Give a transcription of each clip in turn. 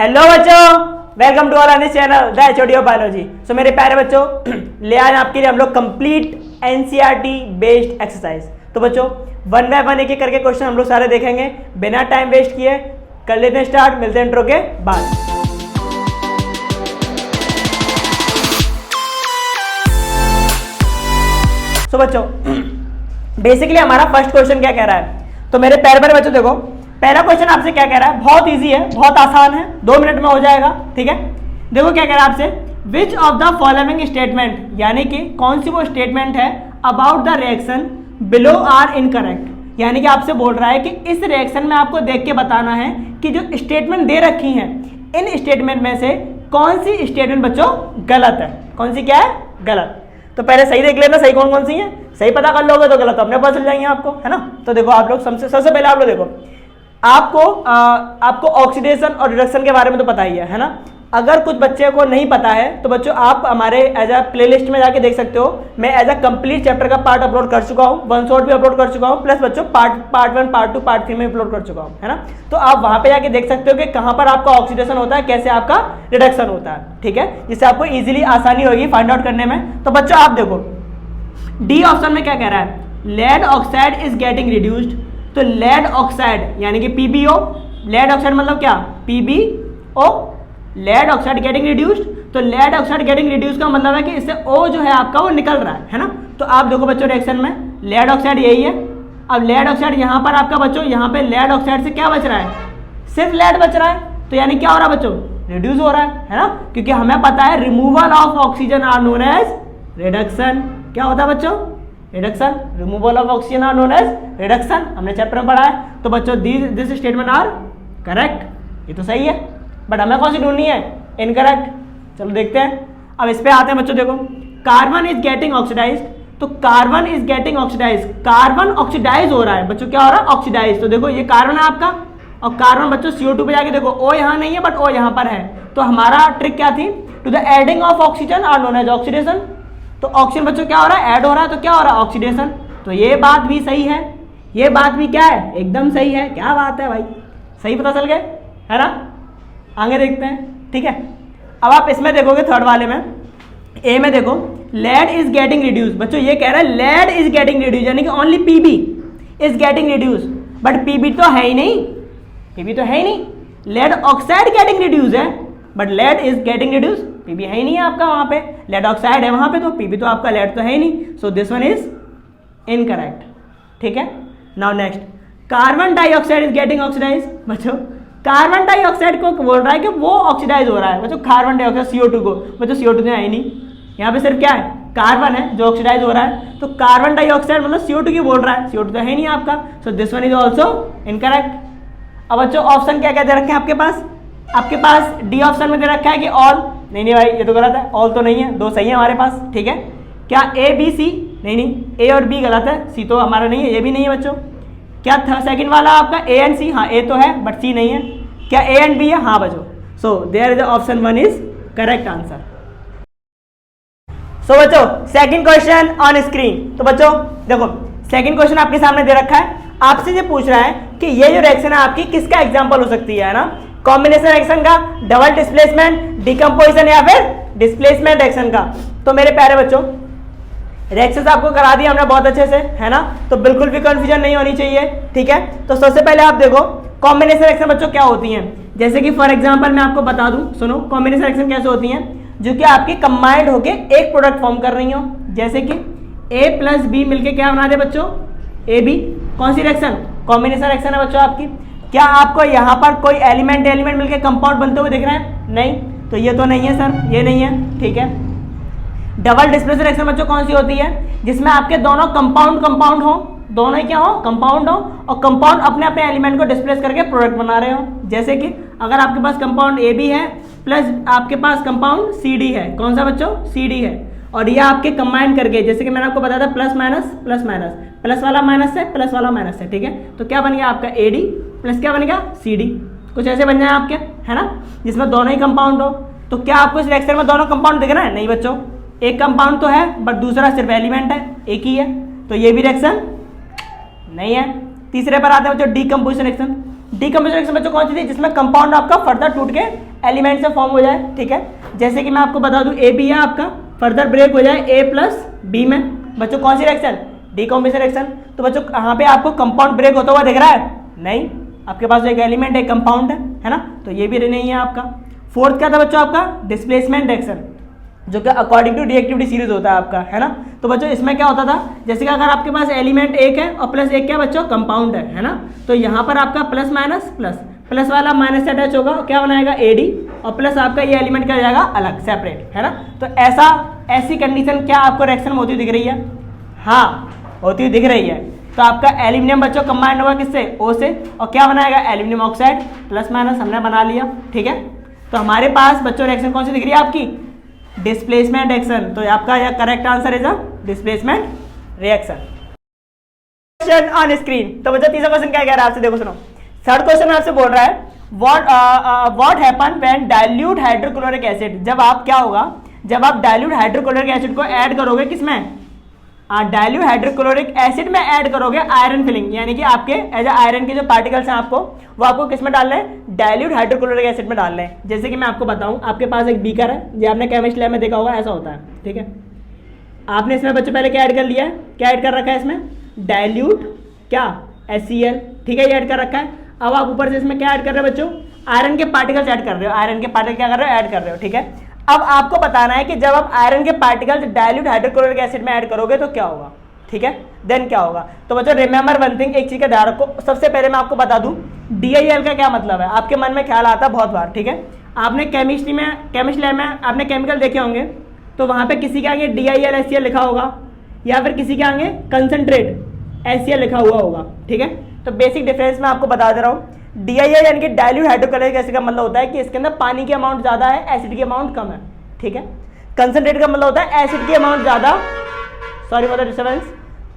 Hello बच्चों, welcome to all on this channel the HOD of biology. So मेरे प्यारे बच्चों, ले आए आपके लिए हम लोग कंप्लीट एनसीईआरटी बेस्ड एक्सरसाइज। तो बच्चों 1 बाय 1 एक एक करके क्वेश्चन हम लोग सारे देखेंगे बिना टाइम वेस्ट किए। कर लेते हैं स्टार्ट, मिलते हैं इंट्रो के बाद। सो बच्चों बेसिकली हमारा फर्स्ट क्वेश्चन क्या कह रहा है, तो मेरे प्यारे बच्चों देखो, पहला क्वेश्चन आपसे क्या कह रहा है, बहुत इजी है, बहुत आसान है, 2 मिनट में हो जाएगा। ठीक है, देखो क्या कह रहा है आपसे, which of the following statement, यानी कि कौन सी वो स्टेटमेंट है about the reaction below are incorrect. यानी कि आपसे बोल रहा है कि इस रिएक्शन में आपको देख के बताना है कि जो स्टेटमेंट दे रखी हैं इन स्टेटमेंट में से कौन सी स्टेटमेंट बच्चों गलत है, कौन सी क्या है गलत। तो पहले सही देख लेना, सही कौन कौन सी है, सही पता कर लोगे तो गलत अपने पास चल जाएंगे आपको, है ना। तो देखो आप लोग सबसे पहले आप लोग देखो, आपको ऑक्सीडेशन और रिडक्शन के बारे में तो पता ही है ना। अगर कुछ बच्चे को नहीं पता है तो बच्चों आप हमारे एज अ प्लेलिस्ट में जाके देख सकते हो। मैं एज अ कंप्लीट चैप्टर का पार्ट अपलोड कर चुका हूँ, 1 शॉट भी अपलोड कर चुका हूँ, प्लस बच्चों पार्ट 1, पार्ट 2, पार्ट 3 में अपलोड कर चुका हूँ, है ना। तो आप वहां पे जाके देख सकते हो कि कहाँ पर आपका ऑक्सीडेशन होता है, कैसे आपका रिडक्शन होता है। ठीक है, जिससे आपको इजिली आसानी होगी फाइंड आउट करने में। तो बच्चों आप देखो डी ऑप्शन में क्या कह रहा है, lead oxide is getting reduced. तो लेड ऑक्साइड यानी कि पीबीओ, लेड ऑक्साइड मतलब क्या, PbO, lead oxide getting reduced. तो लेड ऑक्साइड गेटिंग रिड्यूस्ड का मतलब है कि इससे ओ जो है आपका वो निकल रहा है ना। तो आप देखो बच्चों रिएक्शन में लेड ऑक्साइड यही है। अब लेड ऑक्साइड यहाँ पर आपका बच्चों, यहाँ पे लेड ऑक्साइड से क्या बच रहा है, सिर्फ लेड बच रहा है। तो यानी क्या हो रहा है बच्चों, रिड्यूस हो रहा है ना, क्योंकि हमें पता है removal of oxygen are known as reduction. क्या होता है बच्चों, reduction. Removal of oxygen are known as reduction, हमने चैप्टर में पढ़ा है। तो बच्चों दिस स्टेटमेंट आर करेक्ट, ये तो सही है, बट हमें कौन सी ढूंढनी है, इनकरेक्ट। चलो देखते हैं। अब इस पे आते हैं बच्चों, देखो कार्बन इज गेटिंग ऑक्सीडाइज्ड। तो carbon is getting oxidised, carbon oxidise हो रहा है बच्चों, क्या हो रहा है, ऑक्सीडाइज। तो देखो ये कार्बन है आपका, और कार्बन बच्चों CO2 पे जाके देखो O यहाँ नहीं है बट O यहाँ पर है। तो हमारा ट्रिक क्या थी, to the adding of oxygen are known as oxidation. तो ऑक्सीजन बच्चों क्या हो रहा है, ऐड हो रहा है, तो क्या हो रहा है, ऑक्सीडेशन। तो ये बात भी सही है, ये बात भी क्या है, एकदम सही है। क्या बात है भाई, सही पता चल गए, है ना। आगे देखते हैं। ठीक है, अब आप इसमें देखोगे थर्ड वाले में, ए में देखो लेड इज गेटिंग रिड्यूस। बच्चों ये कह रहा है लेड इज गेटिंग रिड्यूस, यानी कि only Pb is getting reduce, but Pb तो है ही नहीं, पीबी तो है ही नहीं। लेड ऑक्साइड गेटिंग रिड्यूस है, but lead is getting reduce, Pb है ही नहीं आपका वहां पे, लेड ऑक्साइड है वहां पे, तो पीबी तो आपका लेड तो है ही नहीं। So this one is incorrect. ठीक है, now next, carbon dioxide is getting oxidise. बच्चों कार्बन डाइऑक्साइड को बोल रहा है कि वो ऑक्सीडाइज हो रहा है बच्चों, कार्बन डाइऑक्साइड CO2 को, बच्चों CO2 तो है ही नहीं, यहाँ पे सिर्फ क्या है, कार्बन है जो ऑक्सीडाइज हो रहा है। तो कार्बन डाइऑक्साइड मतलब CO2 की बोल रहा है, CO2 तो है ही नहीं आपका। सो this one is also incorrect. अब बच्चों ऑप्शन क्या क्या दे रखे हैं आपके पास डी ऑप्शन में दे रखा है कि ऑल, नहीं भाई ये तो गलत है, ऑल तो नहीं है, 2 सही है हमारे पास। ठीक है, क्या A B C, नहीं A और B गलत है, C तो हमारा नहीं है, ये भी नहीं है बच्चों। क्या सेकंड वाला आपका A एंड C, हाँ A तो है बट C नहीं है। क्या A एंड B है, हाँ बच्चों। So there is option 1 is correct answer. So बच्चों सेकंड क्वेश्चन ऑन स्क्रीन। तो बच्चों देखो सेकंड क्वेश्चन आपके सामने दे रखा है, आपसे ये पूछ रहा है कि ये जो रिएक्शन है आपकी किसका एग्जांपल हो सकती है ना, कॉम्बिनेशन रिएक्शन का, डबल डिस्प्लेसमेंट, डिकम्पोजिशन या फिर डिस्प्लेसमेंट रिएक्शन का। तो मेरे प्यारे बच्चों रिएक्शंस आपको करा दिया हमने बहुत अच्छे से, है ना, तो बिल्कुल भी कंफ्यूजन नहीं होनी चाहिए। ठीक है, तो सबसे पहले आप देखो कॉम्बिनेशन रिएक्शन बच्चों क्या होती हैं। जैसे कि फॉर एग्जांपल मैं आपको बता दूं, सुनो कॉम्बिनेशन रिएक्शन कैसे होती हैं, जो कि आपकी कंबाइंड होके एक प्रोडक्ट फॉर्म कर रही हो। जैसे कि A प्लस B मिलके क्या बना दे बच्चों, AB। कौन सी रिएक्शन, कॉम्बिनेशन रिएक्शन है बच्चों आपकी। क्या आपको यहाँ पर कोई एलिमेंट मिलके कंपाउंड बनते हुए दिख रहे हैं, नहीं, तो ये तो नहीं है सर, ये नहीं है। ठीक है, डबल डिस्प्लेसमेंट रिएक्शन बच्चों कौन सी होती है, जिसमें आपके दोनों कंपाउंड हो, दोनों ही क्या हो, कंपाउंड हो, और कंपाउंड अपने अपने एलिमेंट को डिस्प्लेस करके प्रोडक्ट बना रहे हो। जैसे कि अगर आपके पास कंपाउंड AB है प्लस आपके पास कंपाउंड CD है, कौन सा बच्चों, CD है, और ये आपके कंबाइन करके, जैसे कि मैंने आपको बताया था प्लस माइनस, प्लस वाला माइनस है, प्लस वाला माइनस है। ठीक है, तो क्या बन गया आपका AD प्लस क्या बनेगा CD, कुछ ऐसे बन जाए आपके, है ना, जिसमें दोनों ही कंपाउंड हो। तो क्या आपको इस रिएक्शन में दोनों कंपाउंड दिख रहा है, नहीं बच्चों, एक कंपाउंड तो है बट दूसरा सिर्फ एलिमेंट है, एक ही है, तो ये भी रिएक्शन नहीं है। तीसरे पर आते हैं बच्चों डीकम्पोजिशन रिएक्शन। डीकम्पोजिशन रिएक्शन बच्चों कौन सी थी, जिसमें कंपाउंड आपका फर्दर टूट के एलिमेंट से फॉर्म हो जाए, ठीक है। जैसे कि मैं आपको बता दूं ए बी है आपका, फर्दर ब्रेक हो जाए ए प्लस बी में, बच्चों कौन सी रिएक्शन, डीकॉम्बिनेशन रिएक्शन। तो बच्चों यहाँ पे आपको कंपाउंड ब्रेक होता हुआ दिख रहा है, नहीं, आपके पास एक एलिमेंट है कंपाउंड है ना, तो ये भी नहीं है आपका। फोर्थ क्या था बच्चों आपका, डिस्प्लेसमेंट रिएक्शन, जो कि अकॉर्डिंग टू रिएक्टिविटी सीरीज होता है आपका, है ना। तो बच्चों इसमें क्या होता था, जैसे कि अगर आपके पास एलिमेंट एक है और प्लस एक क्या बच्चों कंपाउंड है ना, तो यहाँ पर आपका प्लस माइनस प्लस, प्लस वाला माइनस से अटैच होगा, क्या बनाएगा एडी, और प्लस आपका ये एलिमेंट क्या हो जाएगा अलग सेपरेट, है ना। तो ऐसी कंडीशन क्या आपको रिएक्शन में होती हुई दिख रही है, हाँ होती हुई दिख रही है। तो आपका एल्यूमिनियम बच्चों कंबाइंड होगा किससे, ओ से, और क्या बनाएगा एल्यूमिनियम ऑक्साइड, प्लस माइनस हमने बना लिया, ठीक है। तो हमारे पास बच्चों रिएक्शन कौन सी दिख रही है आपकी, डिस्प्लेसमेंट रिएक्शन। तो आपका यह correct answer is a displacement reaction. Question on screen. तो बच्चों तीसरा क्वेश्चन क्या कह रहा है आपसे, देखो सुनो। थर्ड क्वेश्चन आपसे बोल रहा है what happen when dilute hydrochloric acid, जब आप क्या होगा, जब आप डाइल्यूट हाइड्रोक्लोरिक एसिड को ऐड करोगे किसमें, डाइल्यूट हाइड्रोक्लोरिक एसिड में ऐड करोगे आयरन फिलिंग, यानी कि आपके एज आयरन के जो पार्टिकल्स हैं आपको वो आपको किस में डालने हैं, डाइल्यूट हाइड्रोक्लोरिक एसिड में डालने हैं। जैसे कि मैं आपको बताऊं, आपके पास एक बीकर है, जो आपने केमिस्ट्री लैब में देखा होगा, ऐसा होता है, ठीक है। आपने इसमें बच्चों पहले क्या ऐड कर लिया है, क्या ऐड कर रखा है इसमें, डाइल्यूट क्या HCl, ठीक है, ये ऐड कर रखा है। अब आप ऊपर से इसमें क्या ऐड कर रहे हो बच्चों, आयरन के पार्टिकल्स ऐड कर रहे हो, आयरन के पार्टिकल क्या कर रहे हो, ऐड कर रहे हो, ठीक है। अब आपको बताना है कि जब आप आयरन के पार्टिकल्स डाइल्यूट हाइड्रोक्लोरिक एसिड में ऐड करोगे तो क्या होगा, ठीक है, देन क्या होगा। तो बच्चों रिमेंबर वन थिंग, एक चीज का ध्यान रखो। सबसे पहले मैं आपको बता दूं DIL का क्या मतलब है, आपके मन में ख्याल आता है बहुत बार, ठीक है। आपने केमिस्ट्री लैब में आपने केमिकल देखे होंगे, तो वहां पे किसी के आगे DIL HCl लिखा होगा, या फिर किसी के आगे कंसंट्रेट HCl लिखा हुआ होगा, ठीक है। तो बेसिक डिफरेंस मैं आपको बता दे रहा हूँ। DIL यानी कि डाइल्यूट हाइड्रोक्लोरिक एसिड का मतलब होता है कि इसके अंदर पानी की अमाउंट ज्यादा है, एसिड की अमाउंट कम है, ठीक है। कंसंट्रेट का मतलब होता है एसिड की अमाउंट ज्यादा, sorry for the disturbance,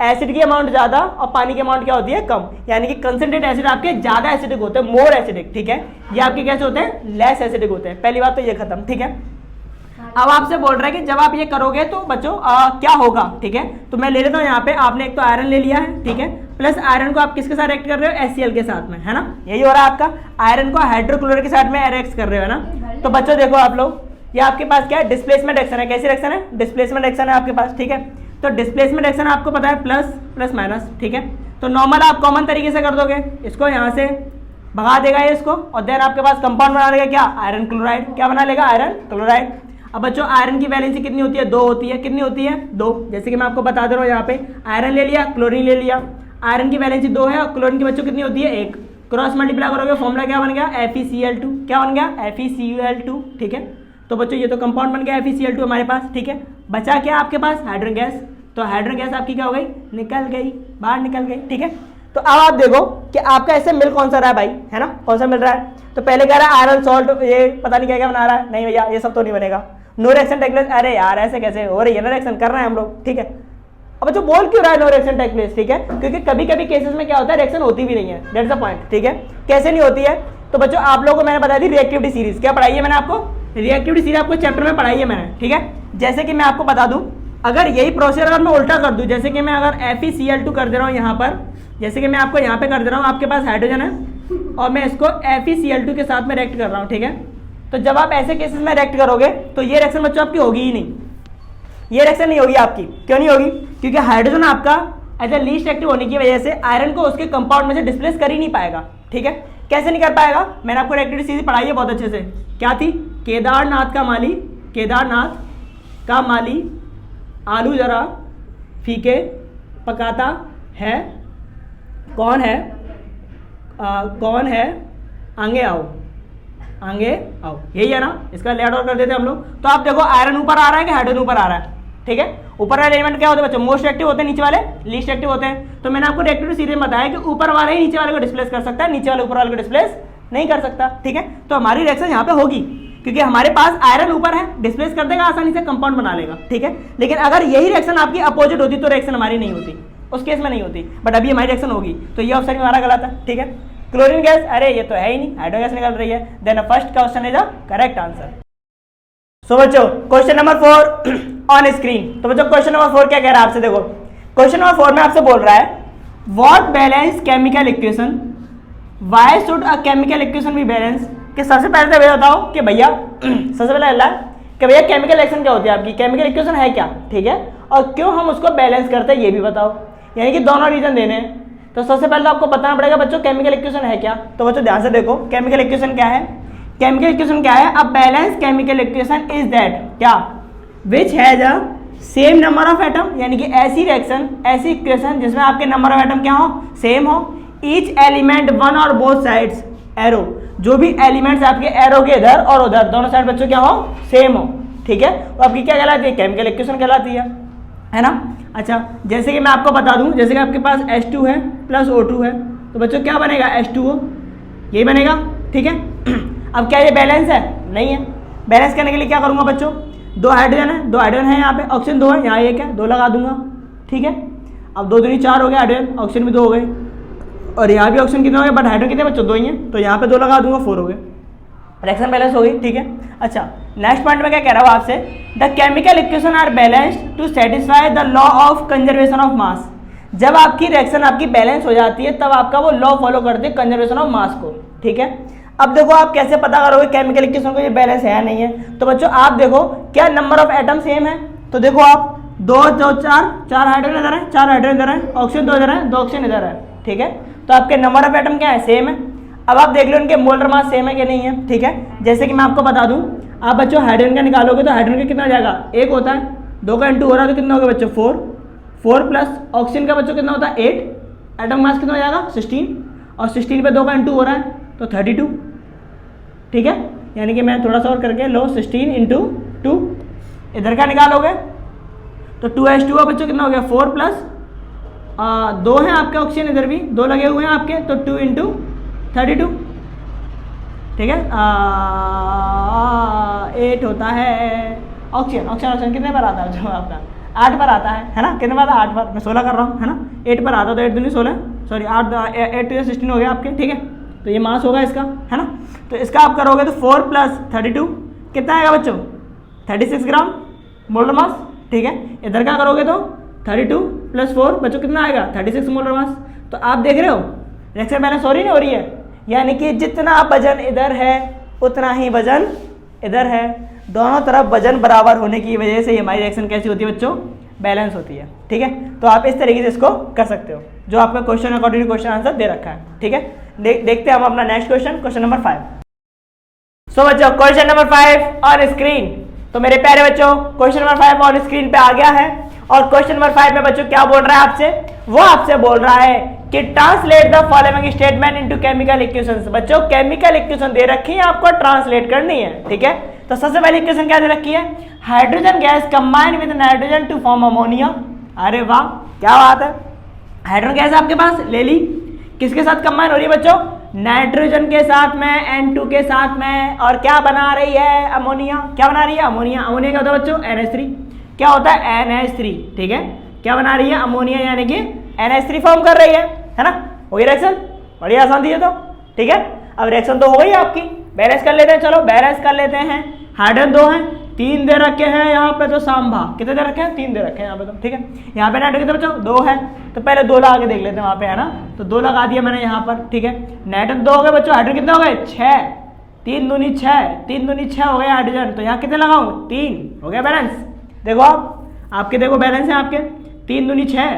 acid की अमाउंट ज्यादा और पानी की अमाउंट क्या होती है कम, यानी कि कंसंट्रेट एसिड आपके ज्यादा एसिडिक होते हैं, मोर एसिडिक, ठीक है। ये आपके कैसे होते हैं, लेस एसिडिक होते हैं। पहली बात तो ये खत्म, ठीक है। अब आपसे बोल रहा है कि जब आप ये करोगे तो बच्चों क्या होगा, ठीक है। तो मैं ले लेता हूँ यहाँ पे, आपने एक तो आयरन ले लिया है, ठीक है, प्लस आयरन को आप किसके साथ रिएक्ट कर रहे हो, HCl के साथ में, है ना, यही हो रहा है आपका। आयरन को हाइड्रोक्लोरिक के साथ में रिएक्ट कर रहे हो, है ना। तो बच्चों देखो आप लोग, ये आपके पास क्या है, डिस्प्लेसमेंट रिएक्शन है। कैसी रिएक्शन है, डिस्प्लेसमेंट रिएक्शन है आपके पास, ठीक है। तो डिस्प्लेसमेंट रिएक्शन आपको पता है प्लस प्लस माइनस, ठीक है। तो नॉर्मल आप कॉमन तरीके से कर दोगे, इसको यहाँ से भगा देगा ये इसको, और देन आपके पास कंपाउंड बना लेगा क्या, आयरन क्लोराइड, क्या बना लेगा, आयरन क्लोराइड। अब बच्चों आयरन की वैलेंसी कितनी होती है, 2 होती है, कितनी होती है, 2। जैसे कि मैं आपको बता दे रहा हूँ, यहाँ पे आयरन ले लिया, क्लोरीन ले लिया, आयरन की वैलेंसी 2 है और क्लोरीन की बच्चों कितनी होती है, 1। क्रॉस मल्टीप्लाई करोगे फॉर्मूला क्या बन गया, FeCl2, क्या बन गया, FeCl2, ठीक है। तो बच्चों ये तो कंपाउंड बन गया FeCl2 हमारे पास, ठीक है। बचा क्या आपके पास, हाइड्रोजन गैस। तो हाइड्रोजन गैस आपकी क्या हो गई, निकल गई, बाहर निकल गई, ठीक है। तो अब आप देखो कि आपका ऐसे मिल कौन सा रहा है भाई, है ना, कौन सा मिल रहा है। तो पहले कह रहा है आयरन सॉल्ट, ये पता नहीं क्या क्या बना रहा है, नहीं भैया ये सब तो नहीं बनेगा। नो रिएक्शन टेक प्लेस, अरे यार ऐसे कैसे हो रही है ना, रिएक्शन कर रहे हैं हम लोग, ठीक है। अब जो बोल क्यों रहा है नो रिएक्शन टेक प्लेस, ठीक है, क्योंकि कभी कभी केसेस में क्या होता है, रिएक्शन होती भी नहीं है, दैट्स द पॉइंट, ठीक है। कैसे नहीं होती है, तो बच्चों आप लोगों को मैंने बता दी रिएक्टिविटी सीरीज, क्या पढ़ाई है मैंने आपको, रिएक्टिविटी सीरीज आपको चैप्टर में पढ़ाई है मैंने, ठीक है। जैसे कि मैं आपको बता दूं, अगर यही प्रोसेस अगर मैं उल्टा कर दूं, जैसे कि मैं अगर FeCl2 कर दे रहा हूँ यहाँ पर, जैसे कि मैं आपको यहाँ पे कर दे रहा हूँ, आपके पास हाइड्रोजन है और मैं इसको FeCl2 के साथ में रिएक्ट कर रहा हूँ, ठीक है। तो जब आप ऐसे केसेस में रिएक्ट करोगे तो ये रिएक्शन बच्चों आपकी होगी ही नहीं, ये रिएक्शन नहीं होगी आपकी। क्यों नहीं होगी, क्योंकि हाइड्रोजन आपका एज ए लीस्ट एक्टिव होने की वजह से आयरन को उसके कंपाउंड में से डिस्प्लेस कर ही नहीं पाएगा, ठीक है। कैसे नहीं कर पाएगा, मैंने आपको रिएक्टिविटी सीरीज पढ़ाई है बहुत अच्छे से, क्या थी, केदारनाथ का माली, केदारनाथ का माली आलू जरा फीके पकाता है, कौन है, कौन है, आगे आओ, आगे आओ, यही है ना। इसका लेआउट और कर देते हम लोग। तो आप देखो आयरन ऊपर आ रहा है कि हाइड्रोजन ऊपर आ रहा है, ठीक है। ऊपर वाले एलिमेंट क्या होते हैं बच्चों, मोस्ट एक्टिव होते हैं, नीचे वाले लीस्ट एक्टिव होते हैं। तो मैंने आपको रिएक्टिविटी सीरीज में बताया कि ऊपर वाला ही नीचे वाले को डिस्प्लेस कर सकता है, नीचे वाले ऊपर वाले को डिस्प्लेस नहीं कर सकता, ठीक है। तो हमारी रिएक्शन यहाँ पे होगी क्योंकि हमारे पास आयरन ऊपर है, डिस्प्लेस कर देगा, आसानी से कंपाउंड बना लेगा, ठीक है। लेकिन अगर यही रिएक्शन आपकी अपोजिट होती तो रिएक्शन हमारी नहीं होती, उस केस में नहीं होती, बट अभी हमारी रिएक्शन होगी। तो ये ऑप्शन हमारा गलत है, ठीक है। क्लोरीन गैस, अरे ये तो है ही नहीं, हाइड्रोजन गैस निकल रही है, then first question is the correct answer. So बच्चों क्वेश्चन नंबर 4 ऑन स्क्रीन। तो बच्चों क्वेश्चन नंबर 4 क्या कह रहा है आपसे, देखो क्वेश्चन नंबर 4 में आपसे बोल रहा है what balance chemical equation, why should a chemical equation be balance कि सबसे पहले तो ये बताओ कि भैया सबसे पहले अल्लाह कि भैया केमिकल रिएक्शन क्या होती है आपकी, केमिकल इक्वेशन है क्या, ठीक है, और क्यों हम उसको बैलेंस करते हैं ये भी बताओ, यानी कि दोनों रीजन देने हैं। तो सबसे पहले तो आपको बताना पड़ेगा बच्चों केमिकल इक्वेशन है क्या। तो बच्चों ध्यान से देखो केमिकल इक्वेशन क्या है। केमिकल इक्वेशन क्या है, a balance chemical equation is that क्या, which has a same number of atom, यानी कि ऐसी रिएक्शन ऐसी इक्वेशन जिसमें आपके नंबर ऑफ एटम क्या हो, सेम हो, ईच एलिमेंट वन और बोथ साइड्स एरो, जो भी एलिमेंट्स आपके एरो के इधर और उधर दोनों साइड बच्चों क्या हो, सेम हो, ठीक है, वो आपकी क्या कहलाती है, केमिकल इक्वेशन कहलाती है ना। अच्छा जैसे कि मैं आपको बता दूं, जैसे कि आपके पास H2 है प्लस O2 है, तो बच्चों क्या बनेगा, H2O, यही बनेगा, ठीक है। अब क्या ये बैलेंस है, नहीं है। बैलेंस करने के लिए क्या करूंगा बच्चों, दो हाइड्रोजन है यहाँ पे, ऑक्सीजन 2 है, यहाँ एक है, 2 लगा दूंगा, ठीक है। अब 2 दूनी 4 हो गए हाइड्रोजन, ऑक्सीजन भी 2 हो गए, और यहाँ भी ऑक्सीजन कितने हो गए, बट हाइड्रोजन कितने बच्चों 2 ही हैं, तो यहाँ पे 2 लगा दूंगा, 4 हो गए, रिएक्शन बैलेंस हो गई, ठीक है। अच्छा नेक्स्ट पॉइंट में क्या कह रहा हूँ आपसे, the chemical equation are balanced to satisfy the law of conservation of mass. जब आपकी रिएक्शन आपकी बैलेंस हो जाती है तब आपका वो लॉ फॉलो करते हैं कंजर्वेशन ऑफ मास को, ठीक है। अब देखो आप कैसे पता करोगे केमिकल इक्वेशन को ये बैलेंस है या नहीं है। तो बच्चों आप देखो क्या नंबर ऑफ एटम सेम है, तो देखो आप 2 2 4 हाइड्रोजन इधर है, 4 हाइड्रोजन इधर है, ऑक्सीजन 2 इधर है, 2 ऑक्सीजन इधर है, ठीक है। तो आपके नंबर ऑफ एटम क्या है, सेम है। अब आप देख लो इनके मोलर मास सेम है कि नहीं है, ठीक है। जैसे कि मैं आपको बता दूं, आप बच्चों हाइड्रोजन का निकालोगे तो हाइड्रोजन का कितना हो जाएगा, 1 होता है, 2 का इंटू हो रहा है तो कितना हो गया बच्चों 4 प्लस ऑक्सीजन का बच्चों कितना होता है 8, एटम मास कितना हो जाएगा 16, और 16 पे 2 का इंटू हो रहा है तो 32, ठीक है। यानी कि मैं थोड़ा सा और करके लो 16 इंटू 2, इधर का निकालोगे तो 2H2O बच्चों कितना हो गया 4 प्लस 2 है आपके ऑक्सीजन, इधर भी 2 लगे हुए हैं आपके, तो 2 इंटू 32, ठीक है, 8 होता है ऑक्सीजन कितने पर आता है जो आपका 8 पर आता है ना, कितने पर आता है 8 पर, मैं 16 कर रहा हूँ है ना, 8 पर आता है, तो 8 दूनी 16, सॉरी 8 तो 16 हो गया आपके, ठीक है। तो ये मास होगा इसका, है ना। तो इसका आप करोगे तो 4 प्लस 32 कितना आएगा बच्चों 36 ग्राम मोलर मास, ठीक है। इधर का करोगे तो 32 प्लस 4 बच्चों कितना आएगा 36 मोलर मास। तो आप देख रहे हो रिएक्शन बैलेंस हो रही नहीं हो रही है, यानी कि जितना वजन इधर है उतना ही वजन इधर है, दोनों तरफ वजन बराबर होने की वजह से हमारी रिएक्शन कैसी होती है बच्चों, बैलेंस होती है, ठीक है। तो आप इस तरीके से इसको कर सकते हो, जो आपका क्वेश्चन अकॉर्डिंग क्वेश्चन आंसर दे रखा है, ठीक है। देखते हैं हम अपना नेक्स्ट क्वेश्चन नंबर 5। सो बच्चों क्वेश्चन नंबर 5 ऑन स्क्रीन। तो मेरे प्यारे बच्चों क्वेश्चन नंबर 5 ऑन स्क्रीन पे आ गया है, और क्वेश्चन नंबर 5 में बच्चों क्या बोल रहा है आपसे, वो आपसे बोल रहा है कि translate the following statement into chemical equations. बच्चों केमिकल इक्वेशन दे रखी है, आपको ट्रांसलेट करनी है, ठीक है। तो सबसे पहली इक्वेशन क्या दे रखी है, hydrogen gas combine with nitrogen to form ammonia. अरे वाह क्या बात है, हाइड्रोजन गैस आपके पास ले ली, किसके साथ कंबाइन हो रही है बच्चों, नाइट्रोजन के साथ में, N2 के साथ में, और क्या बना रही है अमोनिया, क्या बना रही है अमोनिया। अमोनिया क्या होता है बच्चों NH3, क्या होता है NH3, ठीक है। क्या बना रही है अमोनिया, यानी कि NH3 फॉर्म कर रही है ना। हो गई रिएक्शन, बड़ी आसान थी ये तो, ठीक है। अब रिएक्शन तो हो गई आपकी, बैलेंस कर लेते हैं, चलो बैलेंस कर लेते हैं। हाइड्रोजन 2 हैं, 3 दे रखे हैं यहाँ पे, तो सांभा कितने दे रखे हैं 3 दे रखे हैं यहाँ पे, तो ठीक है। यहाँ पे नाइट्रोजन कितने बच्चों 2 है, तो पहले 2 लगा के देख लेते हैं वहाँ पे, है ना। तो 2 लगा दिया मैंने यहाँ पर, ठीक है। नाइट्रोजन 2 हो गए बच्चों, हाइड्रोजन कितने हो गए 6, 3 दूनी 6 हो गए हाइड्रोजन, तो यहाँ कितने लगाऊँ 3, हो गया बैलेंस। देखो आपके देखो बैलेंस है आपके 3 दूनी 6,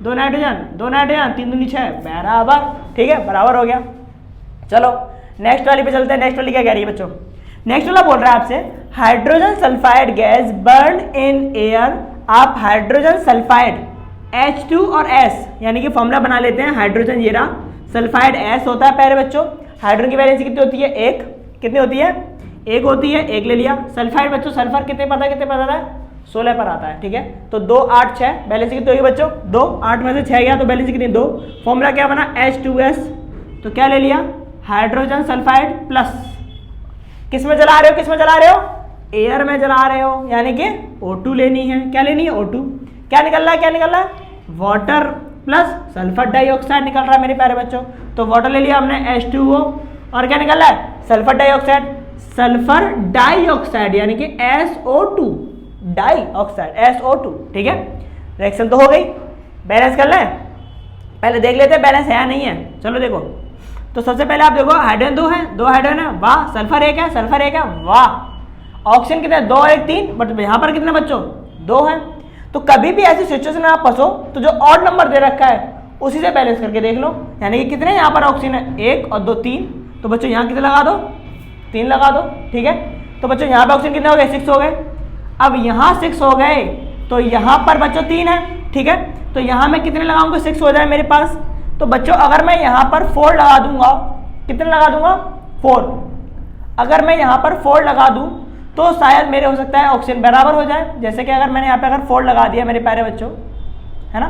2 नाइट्रोजन 3 दूनी 6 बराबर, ठीक है, बराबर हो गया। चलो नेक्स्ट वाली पे चलते हैं। नेक्स्ट वाली क्या कह रही है बच्चों, नेक्स्ट वाला बोल रहा है आपसे hydrogen sulphide gas burn in air. आप हाइड्रोजन सल्फाइड H2 और S, यानी कि फॉर्मूला बना लेते हैं, हाइड्रोजन ये रहा, सल्फाइड S होता है प्यारे बच्चों। हाइड्रोजन की वैलेंसी कितनी होती है 1, कितनी होती है 1 होती है, 1 ले लिया। सल्फाइड बच्चों सल्फर कितने पता है 16 पर आता है, ठीक है। तो 2 8 6 बैलेंस कितनी होगी बच्चों 2, 8 में से 6 गया तो बैलेंस कितनी 2। फॉर्मूला क्या बना H2S, तो क्या ले लिया हाइड्रोजन सल्फाइड प्लस, किस में जला रहे हो एयर में जला रहे हो, यानी कि O2 लेनी है। क्या लेनी है O2, क्या निकल रहा है वाटर प्लस सल्फर डाइऑक्साइड निकल रहा है मेरे प्यारे बच्चों। तो वाटर ले लिया हमने H2O, और क्या निकल रहा है सल्फर डाइऑक्साइड यानी कि SO2 डाइऑक्साइड SO2, ठीक है। रिएक्शन तो हो गई, बैलेंस कर लें, पहले देख लेते हैं बैलेंस है या नहीं है। चलो देखो, तो सबसे पहले आप देखो हाइड्रोजन 2 है, 2 हाइड्रोजन है, वाह। सल्फर 1 है, सल्फर 1 है, वाह। ऑक्सीजन कितने, 2 और 1 3, बट यहाँ पर कितने बच्चों, 2 है। तो कभी भी ऐसी सिचुएशन में आप फंसो तो जो ऑड नंबर दे रखा है उसी से बैलेंस करके देख लो। यानी कि कितने यहाँ पर ऑक्सीजन है, 1 और 2 3, तो बच्चों यहाँ कितने लगा दो, 3 लगा दो, ठीक है। तो बच्चों यहाँ पे ऑक्सीजन कितने हो गए, 6 हो गए। अब यहाँ 6 हो गए तो यहाँ पर बच्चों 3 है, ठीक है। तो यहाँ मैं कितने लगाऊंगा, 6 हो जाए मेरे पास। तो बच्चों अगर मैं यहाँ पर 4 लगा दूंगा, कितने लगा दूंगा, 4। अगर मैं यहाँ पर 4 लगा दूं तो शायद मेरे हो सकता है ऑक्सीजन बराबर हो जाए। जैसे कि अगर मैंने यहाँ पे अगर 4 लगा दिया मेरे प्यारे बच्चों, है ना,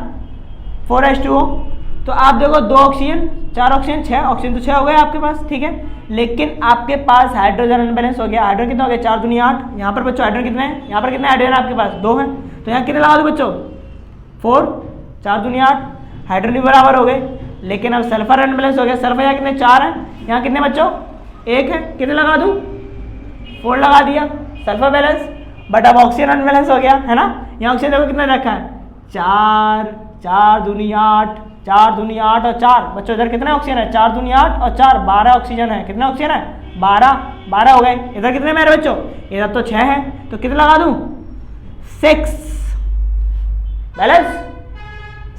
4H2O, तो आप देखो 2 ऑक्सीजन, 4 ऑक्सीजन, 6 ऑक्सीजन, तो 6 हो गए आपके पास, ठीक है। लेकिन आपके पास हाइड्रोजन अनबैलेंस हो गया। हाइड्रोजन कितना हो गया, 4 दूनी 8। यहाँ पर बच्चों हाइड्रोजन कितने हैं, यहाँ पर कितने हाइड्रोजन आपके पास, 2 हैं। तो यहाँ कितने लगा दो बच्चों, 4, 4 दूनी 8, हाइड्रोजन भी बराबर हो गए। लेकिन अब सल्फर अनबैलेंस हो गया। सल्फर यहाँ कितने, 4 हैं, यहाँ कितने बच्चों, 1 है। कितने लगा दूँ, 4 लगा दिया, सल्फर बैलेंस। बट अब ऑक्सीजन अनबैलेंस हो गया, है ना। यहाँ ऑक्सीजन देखो कितना रखा है, 4, 4 दूनी 8, 4 दूनी 8 और 4। बच्चों इधर कितना ऑक्सीजन है, 4 दूनी 8 और 4, 12 ऑक्सीजन है। कितना ऑक्सीजन है, 12 हो गए। इधर कितने मेरे बच्चों, इधर तो 6 है, तो कितने लगा दूं, 6। बैलेंस,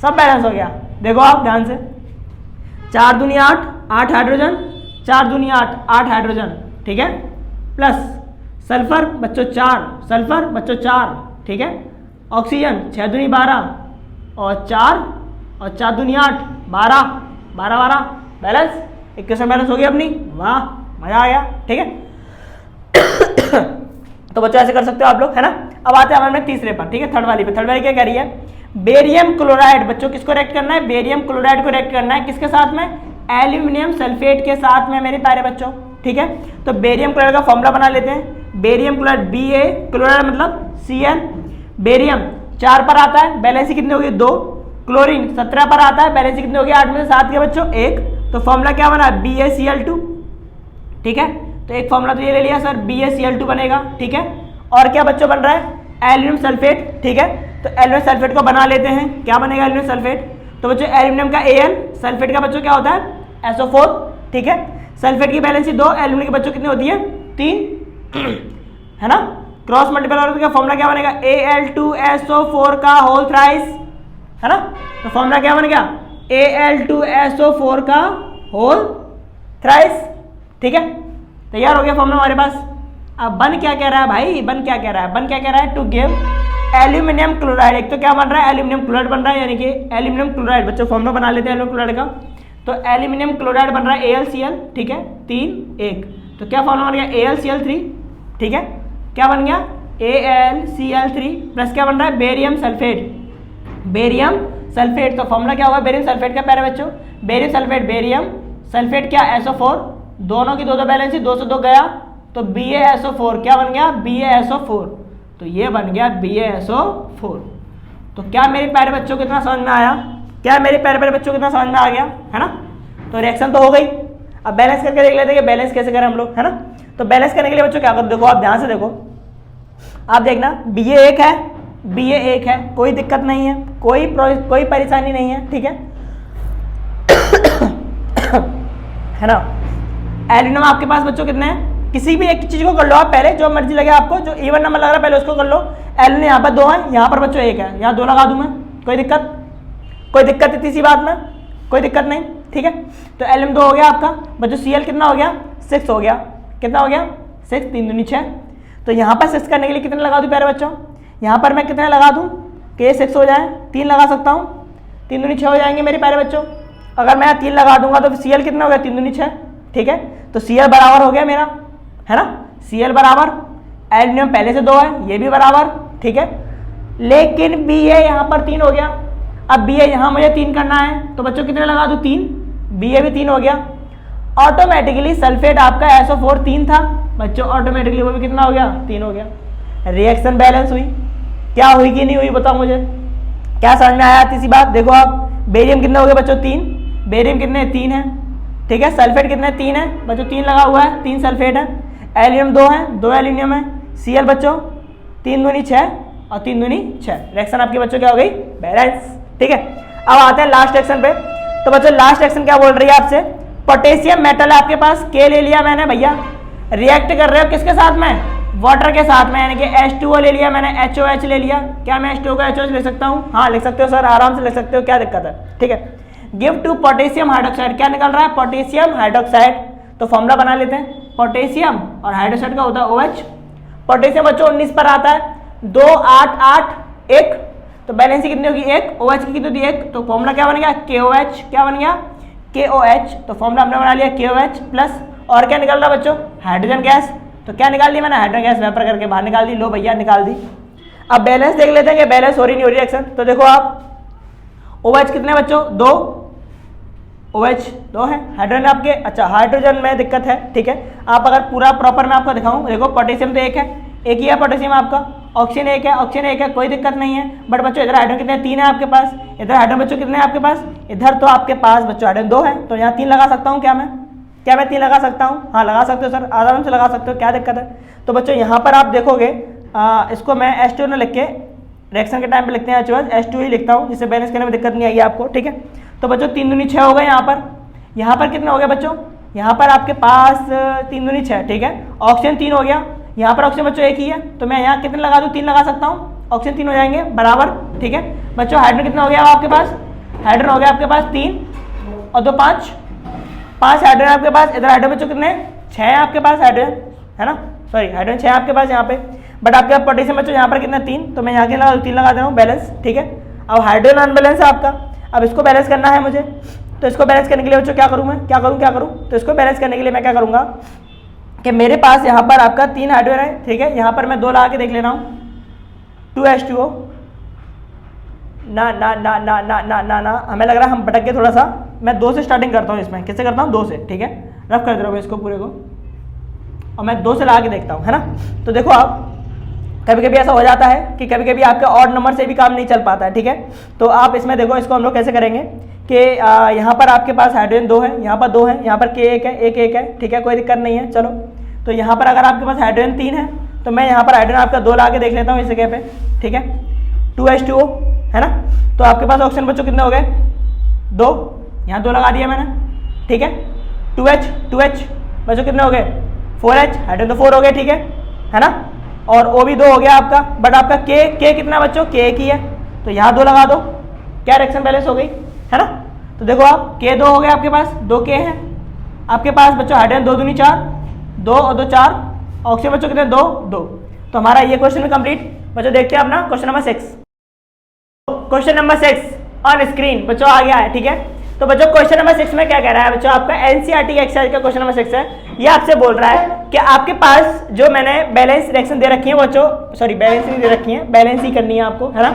सब बैलेंस हो गया। देखो आप ध्यान से, 4 दूनी 8, 8 हाइड्रोजन, 4 दूनी 8, 8 हाइड्रोजन, ठीक है। प्लस सल्फर बच्चों 4, सल्फर बच्चों 4, ठीक है। ऑक्सीजन 6 दूनी 12 और 4 दूनी 8, 12, 12 बैलेंस, इक्वेशन बैलेंस हो गई अपनी, वाह मजा आ गया, ठीक है। तो बच्चों ऐसे कर सकते हो आप लोग, है ना। अब आते हैं हमारे तीसरे पर, ठीक है, थर्ड वाली पे। थर्ड वाली क्या कह रही है, बेरियम क्लोराइड। बच्चों किसको रिएक्ट करना है, बेरियम क्लोराइड को रिएक्ट करना है, किसके साथ में, एल्यूमिनियम सल्फेट के साथ में मेरे प्यारे बच्चों, ठीक है। तो बेरियम क्लोराइड का फॉर्मूला बना लेते हैं। बेरियम क्लोराइड Ba, क्लोराइड मतलब Cl। बेरियम 4 पर आता है, बैलेंसी कितनी होगी, 2। क्लोरीन 17 पर आता है, बैलेंसी कितनी होगी, 8 में से 7 के बच्चों 1। तो फॉर्मूला क्या बना, BaCl2, ठीक है। तो एक फॉर्मूला तो ये ले लिया सर, BaCl2 बनेगा, ठीक है। और क्या बच्चों बन रहा है, एल्यूमिनियम सल्फेट, ठीक है। तो एल्यूमिनियम सल्फेट को बना लेते हैं, क्या बनेगा एल्यूमिनियम सल्फेट। तो बच्चों एल्यूमिनियम का Al, सल्फेट का बच्चों क्या होता है, SO4, ठीक है। सल्फेट की बैलेंसी 2, एल्यूमिनियम के बच्चों कितनी होती है, 3, है ना। क्रॉस मल्टीप्लाई का फॉर्मूला क्या बनेगा, Al2SO4 का होल थ्राइस, है ना। तो फॉर्मूला क्या बन गया, Al2SO4 का होल थ्राइस, ठीक है। तैयार हो गया फॉर्मूला हमारे पास। अब बन क्या कह रहा है भाई, बन क्या कह रहा है, बन क्या कह रहा है, टू गिव एल्यूमिनियम क्लोराइड। एक तो क्या बन रहा है, एल्यूमिनियम क्लोराइड बन रहा है, यानी कि एल्यूमिनियम क्लोराइड। बच्चों फॉर्मूला बना लेते हैं एल्यूमिनियम क्लोराइड का। तो एल्यूमिनियम क्लोराइड बन रहा है AlCl, ठीक है, 3 1। तो क्या फॉर्मूला बन गया, AlCl3, ठीक है। क्या बन गया, AlCl3 प्लस क्या बन रहा है, बेरियम सल्फेट, बेरियम सल्फेट। तो फॉर्मूला क्या होगा, बेरियम सल्फेट का प्यारे बच्चों, बेरियम सल्फेट, बेरियम सल्फेट क्या, SO4, दोनों की 2 बैलेंस, 2 से 2 गया, तो BaSO4 क्या बन गया, BaSO4। तो ये बन गया BaSO4। तो क्या मेरे प्यारे बच्चों को इतना समझ में आया, क्या मेरे प्यारे बच्चों को इतना समझ में आ गया, है ना। तो रिएक्शन तो हो गई। अब बैलेंस करके देख लेते हैं कि बैलेंस कैसे करें हम लोग, है ना। तो बैलेंस करने के लिए बच्चों क्या करो, देखो आप ध्यान से देखो, आप देखना Ba 1 है, Ba 1 है, कोई दिक्कत नहीं है, कोई परेशानी नहीं है, ठीक है, है ना। एल्यूमिनियम आपके पास बच्चों कितने हैं, किसी भी एक चीज को कर लो आप, पहले जो मर्जी लगे आपको, जो इवन नंबर लग रहा है पहले उसको कर लो। एल्यूमिनियम यहाँ पर 2 है, यहाँ पर बच्चों 1 है, यहाँ 2 लगा दूं मैं, कोई दिक्कत इतनी सी बात में, कोई दिक्कत नहीं, ठीक है। तो एल्यूमिनियम 2 हो गया आपका बच्चों, Cl कितना हो गया, 6 हो गया, कितना हो गया, 6, 3 दूनी 6। तो यहाँ पर 6 करने के लिए कितने लगा दूं प्यारे बच्चों, यहाँ पर मैं कितने लगा दूं कि ये 6 हो जाए, 3 लगा सकता हूँ, 3 दूनी 6 हो जाएंगे मेरे प्यारे बच्चों। अगर मैं 3 लगा दूंगा तो Cl कितना हो गया, 3 दूनी 6, ठीक है। तो Cl बराबर हो गया मेरा, है ना, Cl बराबर, एल्यूमिनियम पहले से 2 है, ये भी बराबर, ठीक है। लेकिन Ba यहाँ पर 3 हो गया। अब Ba यहाँ मुझे 3 करना है, तो बच्चों कितने लगा दूं, 3, Ba भी 3 हो गया। ऑटोमेटिकली सल्फेट आपका SO4 3 था बच्चों, ऑटोमेटिकली वो भी कितना हो गया, 3 हो गया। रिएक्शन बैलेंस हुई, क्या हुई कि नहीं हुई बताओ मुझे, क्या समझ में आया, तीसरी बात देखो आप, बेरियम कितने हो गए बच्चों, 3, बेरियम कितने, 3 है, ठीक है। सल्फेट कितने, 3 है बच्चों, 3 लगा हुआ है, 3 सल्फेट है। एल्यूमिनियम 2 है, 2 एल्यूमिनियम है। Cl बच्चों 3 दूनी 6 और 3 दूनी 6, रिएक्शन आपके बच्चों क्या हो गई, बैलेंस, ठीक है। अब आते हैं लास्ट रिएक्शन पे। तो बच्चों लास्ट रिएक्शन क्या बोल रही है आपसे, पोटेशियम मेटल आपके पास, के ले लिया मैंने भैया, रिएक्ट कर रहे हो किसके साथ में, वाटर के साथ में, यानी कि H2O ले लिया मैंने, HOH ले लिया। क्या मैं H2O को HOH लिख सकता हूँ? हाँ लिख सकते हो सर, आराम से लिख सकते हो, क्या दिक्कत है, ठीक है। गिव टू पोटेशियम हाइड्रोक्साइड, क्या निकल रहा है, पोटेशियम हाइड्रोक्साइड। तो फॉर्मूला बना लेते हैं, पोटेशियम और हाइड्रोक्साइड का होता है OH। पोटेशियम बच्चों 19 पर आता है, 2 8 8 1, तो बैलेंसी कितनी होगी 1, OH की कितनी होती है 1, तो फॉर्मूला क्या बन गया KOH, क्या बन गया KOH। तो फॉर्मूला हमने बना लिया KOH प्लस, और क्या निकल रहा बच्चों, हाइड्रोजन गैस। तो क्या निकाल दी मैंने, हाइड्रोजन गैस वेपर करके बाहर निकाल दी, लो भैया निकाल दी। अब बैलेंस देख लेते हैं कि बैलेंस हो रही नहीं हो रही रिएक्शन। तो देखो आप OH कितने बच्चों 2, OH 2 है, हाइड्रोजन आपके, अच्छा हाइड्रोजन में दिक्कत है, ठीक है। आप अगर पूरा प्रॉपर मैं आपको दिखाऊं, देखो पोटेशियम तो 1 है, 1 ही है पोटेशियम आपका, ऑक्सीजन 1 है, ऑक्सीजन 1 है, कोई दिक्कत नहीं है। बट बच्चों इधर हाइड्रोजन कितने 3 है आपके पास, इधर हाइड्रोजन बच्चों कितने हैं आपके पास, इधर तो आपके पास बच्चों हाइड्रोजन 2 है, तो यहाँ 3 लगा सकता हूँ क्या मैं 3 लगा सकता हूँ? हाँ लगा सकते हो सर, आराम से लगा सकते हो, क्या दिक्कत है। तो बच्चों यहाँ पर आप देखोगे इसको मैं H2 न लिख के रिएक्शन के टाइम पे लिखते हैं H2 ही लिखता हूँ, जिससे बैलेंस करने में दिक्कत नहीं आएगी आपको, ठीक है। तो बच्चों 3 दूनी 6 हो गए यहाँ पर कितने हो गए बच्चों, यहाँ पर आपके पास 3 दूनी 6, ठीक है। ऑक्सीजन 3 हो गया, यहाँ पर ऑक्सीजन बच्चों 1 ही है, तो मैं यहाँ कितने लगा दूँ 3 लगा सकता हूँ, ऑक्सीजन 3 हो जाएंगे बराबर, ठीक है। बच्चों हाइड्रोजन कितना हो गया आपके पास, हाइड्रोजन हो गया आपके पास 3 और 2 5 हाइड्रोजन आपके पास, इधर हाइड्रोजन बच्चों कितने 6 है आपके पास हाइड्रोजन, है ना, सॉरी हाइड्रोजन 6 आपके पास यहाँ पे। बट आपके पास पोटेशियम बच्चों यहाँ पर कितना 3, तो मैं यहाँ के 3 लगा दे रहा हूँ बैलेंस, ठीक है। अब हाइड्रोजन अनबैलेंस है आपका, अब इसको बैलेंस करना है मुझे, तो इसको बैलेंस करने के लिए बच्चों क्या करूँ मैं, क्या करूँ, तो इसको बैलेंस करने के लिए मैं क्या करूँगा कि मेरे पास यहाँ पर आपका 3 हाइड्रोजन है, ठीक है। यहाँ पर मैं 2 लगा के देख ले रहा हूँ, 2H2O, ना हमें लग रहा है हम भटक गए थोड़ा सा। मैं 2 से स्टार्टिंग करता हूँ, इसमें किससे करता हूँ 2 से, ठीक है। रफ कर दे रहा हूँ इसको पूरे को, और मैं 2 से लगा के देखता हूँ, है ना। तो देखो आप कभी कभी ऐसा हो जाता है कि कभी कभी आपके ऑड नंबर से भी काम नहीं चल पाता है, ठीक है। तो आप इसमें देखो, इसको हम लोग कैसे करेंगे कि यहाँ पर आपके पास हाइड्रोजन 2 है, यहाँ पर 2 है, यहाँ पर K 1 है, 1 है, ठीक है, कोई दिक्कत नहीं है। चलो तो यहाँ पर अगर आपके पास हाइड्रोजन 3 है, तो मैं यहाँ पर हाइड्रोजन आपका 2 लगा के देख लेता हूँ इस जगह पे, ठीक है, 2H2O, है ना। तो आपके पास ऑक्सीजन बच्चों कितने हो गए 2, यहाँ 2 लगा दिया मैंने, ठीक है। 2H बच्चों कितने हो गए 4H, हाइड्रोजन तो 4 हो गए, ठीक है ना। और O भी 2 हो गया आपका, बट आपका K कितना बच्चों, K 1 ही है, तो यहाँ 2 लगा दो, क्या रिएक्शन बैलेंस हो गई, है ना। तो देखो आप K 2 हो गए आपके पास, 2 K है आपके पास बच्चों, हाइड्रोजन 2 दूनी 4, 2 और 2 4, ऑक्सीजन बच्चों कितने 2 2। तो हमारा ये क्वेश्चन भी कंप्लीट। बच्चों देखते हैं अपना question number 6। Question number 6 on screen बच्चों आ गया है, ठीक है। तो बच्चों क्वेश्चन नंबर 6 में क्या कह रहा है बच्चों, आपका एनसीईआरटी एक्सरसाइज का क्वेश्चन नंबर 6 है। ये आपसे बोल रहा है कि आपके पास जो मैंने बैलेंस रिएक्शन दे रखी है बच्चों, सॉरी बैलेंस नहीं दे रखी है, बैलेंस ही करनी है आपको, है ना।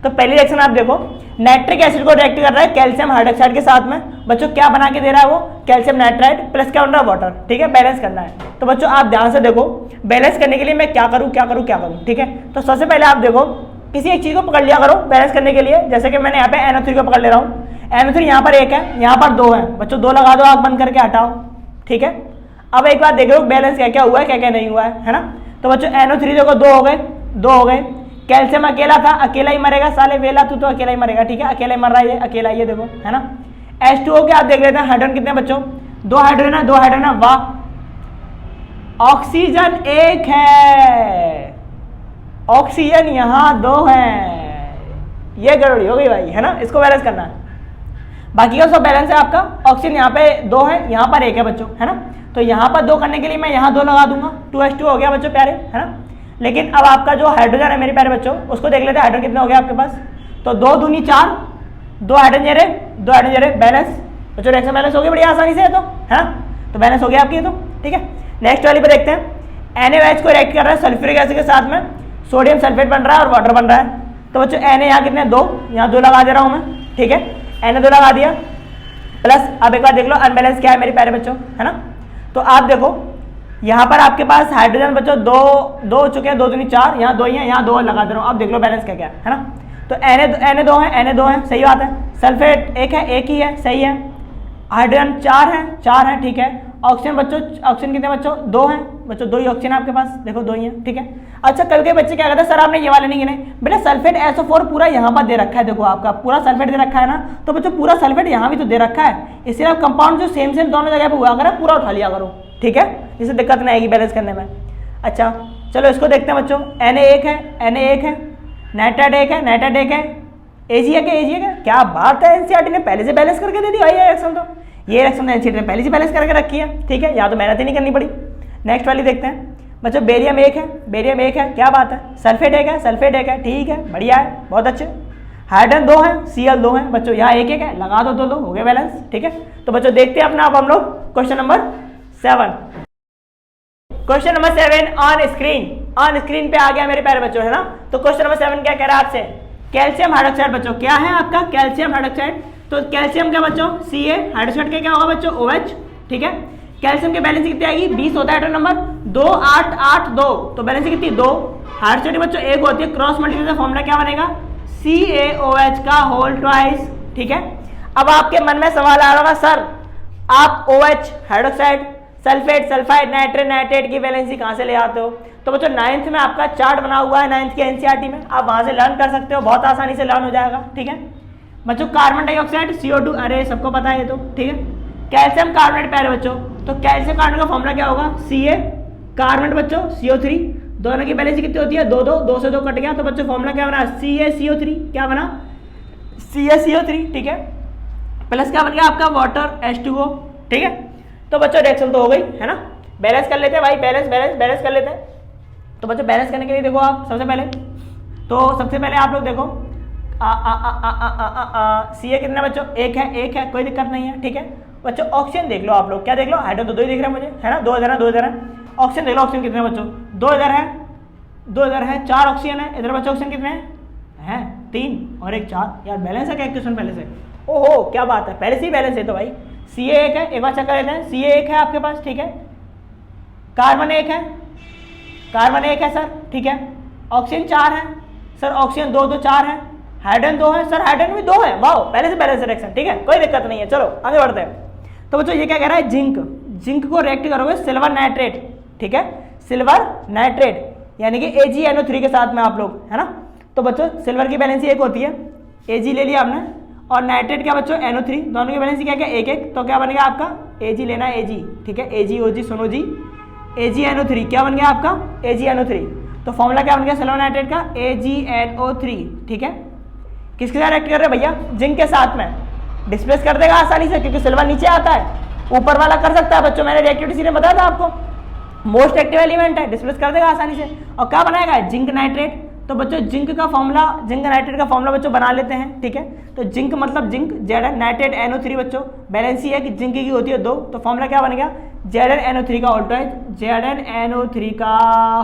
तो पहली रिएक्शन आप देखो, नाइट्रिक एसिड को रिएक्ट कर रहा है कैल्शियम हाइड्रोक्साइड के साथ में। बच्चों क्या बना के दे रहा है वो, कैल्शियम नाइट्राइड प्लस क्या बन रहा है वाटर, ठीक है, बैलेंस करना है। तो बच्चों आप ध्यान से देखो, बैलेंस करने के लिए मैं क्या करूँ, ठीक है। तो सबसे पहले आप देखो, किसी एक चीज को पकड़ लिया करो बैलेंस करने के लिए, जैसे कि मैंने यहाँ पे NO3 को पकड़ ले रहा हूँ। NO3 यहाँ पर 1 है, यहाँ पर 2 है बच्चों, 2 लगा दो, आग बंद करके हटाओ, ठीक है। अब एक बार देख लो बैलेंस क्या क्या हुआ है, क्या क्या नहीं हुआ है ना। तो बच्चों NO3 देखो 2 हो गए, कैल्शियम अकेला था, अकेला ही मरेगा साले वेला, तू तो अकेला ही मरेगा, ठीक है, अकेला ही मर रहा है, अकेला ये देखो, है ना। H2O के आप देख लेते हैं, हाइड्रोजन कितने बच्चों 2 हाइड्रोजन है, 2 हाइड्रोजन है, वाह। ऑक्सीजन 1 है, ऑक्सीजन यहाँ 2 है, ये गड़बड़ी हो गई भाई, है ना। इसको बैलेंस करना है, बाकी का सब बैलेंस है आपका। ऑक्सीजन यहाँ पे 2 है, यहाँ पर 1 है बच्चों, है ना। तो यहाँ पर 2 करने के लिए मैं यहाँ 2 लगा दूंगा, 2H2 हो गया बच्चों प्यारे, है ना। लेकिन अब आपका जो हाइड्रोजन है मेरे प्यारे बच्चों, उसको देख लेते हैं हाइड्रोजन कितना हो गया आपके पास। तो 2 दूनी 4, 2 हाइड्रोजन बैलेंस बच्चों, रिएक्शन बैलेंस हो गई बड़ी आसानी से, है ना। तो बैलेंस हो गया आपकी, तो ठीक है। नेक्स्ट वाली पे देखते हैं, NaOH को रिएक्ट कर रहा है सल्फ्यूरिक एसिड के साथ में, सोडियम सल्फेट बन रहा है और वाटर बन रहा है। तो बच्चों Na यहाँ कितने 2, यहाँ 2 लगा दे रहा हूँ मैं, ठीक है, Na 2 लगा दिया, प्लस अब एक बार देख लो अनबैलेंस क्या है मेरे प्यारे बच्चों, है ना। तो आप देखो यहाँ पर आपके पास हाइड्रोजन बच्चों 2 हो चुके हैं, 2 दूनी 4, यहाँ 2 ही है, यहाँ 2 लगा दे रहा हूँ। अब देख लो बैलेंस क्या क्या है ना। तो Na 2 है, सही बात है। सल्फेट 1 है, 1 ही है, सही है। हाइड्रोजन 4 है, ठीक है। ऑक्सीजन बच्चों, ऑक्सीजन कितने बच्चों 2 हैं, बच्चों 2 ही ऑप्शन है आपके पास, देखो 2 ही है, ठीक है। अच्छा कभी कभी बच्चे क्या कहते हैं सर आपने ये वाले नहीं गिने, बेटा सल्फेट SO4 पूरा यहाँ पर दे रखा है, देखो आपका पूरा सल्फेट दे रखा है ना, तो बच्चों पूरा सल्फेट यहाँ भी तो दे रखा है, इसलिए आप कंपाउंड जो सेम दोनों जगह पे हुआ करें पूरा उठा लिया करो, ठीक है, इससे दिक्कत नहीं आएगी बैलेंस करने में। अच्छा चलो इसको देखते हैं बच्चों, Na1 है, नाइट्राइड 1 है, नाइट्राइड 1 है, Ag है क्या बात है, एनसीईआरटी ने पहले से बैलेंस करके दे दी भाई रिएक्शन, तो ये रिएक्शन एनसीईआरटी ने पहले से बैलेंस करके रखी है, ठीक है, यहाँ तो मेहनत ही नहीं करनी पड़ी। नेक्स्ट वाली देखते हैं बच्चों, बेरियम 1 है, क्या बात है, सल्फेट 1 है, ठीक है, बढ़िया है, बहुत अच्छे। हाइड्रोजन 2 है, Cl 2 है, बच्चों यहाँ 1 है, लगा दो 2 हो गए बैलेंस, ठीक है। तो बच्चों देखते हैं अपना अब हम लोग question number 7। Question number 7 on screen पे आ गया मेरे प्यारे बच्चों, है ना। तो क्वेश्चन नंबर 7 क्या कह रहा है आपसे, कैल्शियम हाइड्रोक्साइड बच्चों, क्या है आपका कैल्शियम हाइड्रोक्साइड, तो कैल्शियम का बच्चों Ca, हाइड्रोक्साइड का क्या होगा बच्चों OH, ठीक है। कैल्शियम की बैलेंस कितनी आएगी 20 होता है एटम नंबर 2882, तो बैलेंस कितनी 2, हाइड्रोक्साइड बच्चों 1 होती है, क्रॉस मल्टीप्लिकेशन फॉर्मूला क्या बनेगा CaOH का होल ट्वाइस, ठीक है। अब आपके मन में सवाल आ रहा होगा सर आप OH hydroxide sulphate sulphide nitrate nitrate की वैलेंसी कहां से ले आते हो, तो बच्चों 9th में आपका चार्ट बना हुआ है 9th के एनसीईआरटी में, आप वहां से लर्न कर सकते हो, बहुत आसानी से लर्न हो जाएगा, ठीक है। बच्चों कार्बन डाइऑक्साइड CO2, अरे सबको पता है ये तो, ठीक है। कैल्शियम कार्बोनेट प्यारे बच्चों, तो कैल्शियम कार्बोनेट का फॉर्मूला क्या होगा Ca, कार्बोनेट बच्चों CO3, दोनों की बैलेंस कितनी होती है 2 से 2 कट गया, तो बच्चों फॉर्मूला क्या बना CaCO3, क्या बना CaCO3, ठीक है, प्लस क्या बन गया आपका वाटर H2O, ठीक है। तो बच्चों रिएक्शन तो हो गई है ना, बैलेंस कर लेते हैं भाई, बैलेंस कर लेते हैं। तो बच्चों बैलेंस करने के लिए देखो आप सबसे पहले आप लोग देखो Ca कितना बच्चों 1 है, कोई दिक्कत नहीं है, ठीक है। बच्चों ऑक्सीजन देख लो आप लोग, क्या देख लो, हाइड्रोजन तो 2 ही दिख रहा है मुझे, है ना, 2 इधर है। ऑक्सीजन देख लो, ऑक्सीजन कितने बच्चों 2 इधर है, 4 ऑक्सीजन है इधर बच्चों, ऑक्सीजन कितने हैं 3 और 1 4, यार बैलेंस है क्या क्वेश्चन पहले से, ओहो क्या बात है, पहले से ही बैलेंस है तो भाई। Ca 1 है, एक बार चेक कर लेते हैं, Ca 1 है आपके पास, ठीक है। कार्बन 1 है सर, ठीक है। ऑक्सीजन 4 है सर, ऑक्सीजन 2 4 है, हाइड्रोजन 2 है सर, हाइड्रोजन भी 2 है, वाह पहले से बैलेंस रिएक्शन, ठीक है, कोई दिक्कत नहीं है। चलो आगे बढ़ते हैं। तो बच्चों ये क्या कह रहा है, जिंक को रिएक्ट करोगे सिल्वर नाइट्रेट, ठीक है, सिल्वर नाइट्रेट यानी कि AgNO3 के साथ में आप लोग, है ना। तो बच्चों सिल्वर की बैलेंस 1 होती है, Ag ले लिया आपने, और नाइट्रेट क्या बच्चों NO3, दोनों की बैलेंस क्या 1, तो क्या बनेगा आपका Ag लेना है Ag, ठीक है, AgOG सुनो जी, AgNO3 क्या बन गया आपका AgNO3, तो फॉर्मूला क्या बन गया सिल्वर नाइट्रेट का AgNO3, ठीक है। किसके साथ रिएक्ट कर रहे हैं भैया, जिंक के साथ में, डिस्प्लेस कर देगा आसानी से क्योंकि सिल्वर नीचे आता है, ऊपर वाला कर सकता है बच्चों, मैंने रिएक्टिविटी ने बताया था आपको, मोस्ट एक्टिव एलिमेंट है, डिस्प्लेस कर देगा आसानी से, और क्या बनाएगा जिंक नाइट्रेट। तो बच्चों जिंक नाइट्रेट का फॉर्मूला बच्चों बना लेते हैं, ठीक है। तो जिंक मतलब जिंक, Zn नाइट्रेट NO3 बच्चों, बैलेंस ही है कि जिंक की होती है 2, तो फॉर्मूला क्या बन गया ZnNO3 का होल ट्वाइस, ZnNO3 का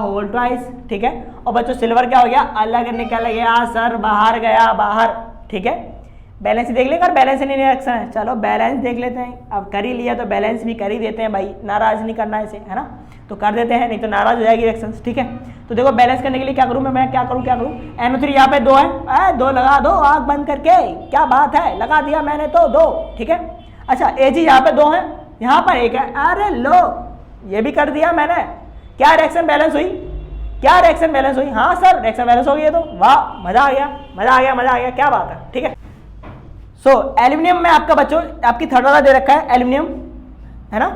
होल ट्वाइस, ठीक है। और बच्चों सिल्वर क्या हो गया, अलग निकल गया सर, बाहर गया बाहर, ठीक है। बैलेंस ही देख लेकर, बैलेंस नहीं रिएक्शन है, चलो बैलेंस देख लेते हैं, अब कर ही लिया तो बैलेंस भी कर ही देते हैं भाई, नाराज नहीं करना इसे, है ना, तो कर देते हैं, नहीं तो नाराज हो जाएगी रिएक्शन, ठीक है। तो देखो बैलेंस करने के लिए क्या करूं मैं क्या करूं NO3 यहाँ पे 2 है, 2 लगा दो आग बंद करके, क्या बात है, लगा दिया मैंने तो 2, ठीक है। अच्छा Ag यहाँ पे 2 है, यहाँ पर 1 है, अरे लो ये भी कर दिया मैंने, क्या रिएक्शन बैलेंस हुई, हाँ सर रिएक्शन बैलेंस हो गई है, तो वाह मजा आ गया, क्या बात है, ठीक है। सो एल्यूमिनियम में आपका बच्चों आपकी थर्ड वाला दे रखा है एल्यूमिनियम, है ना,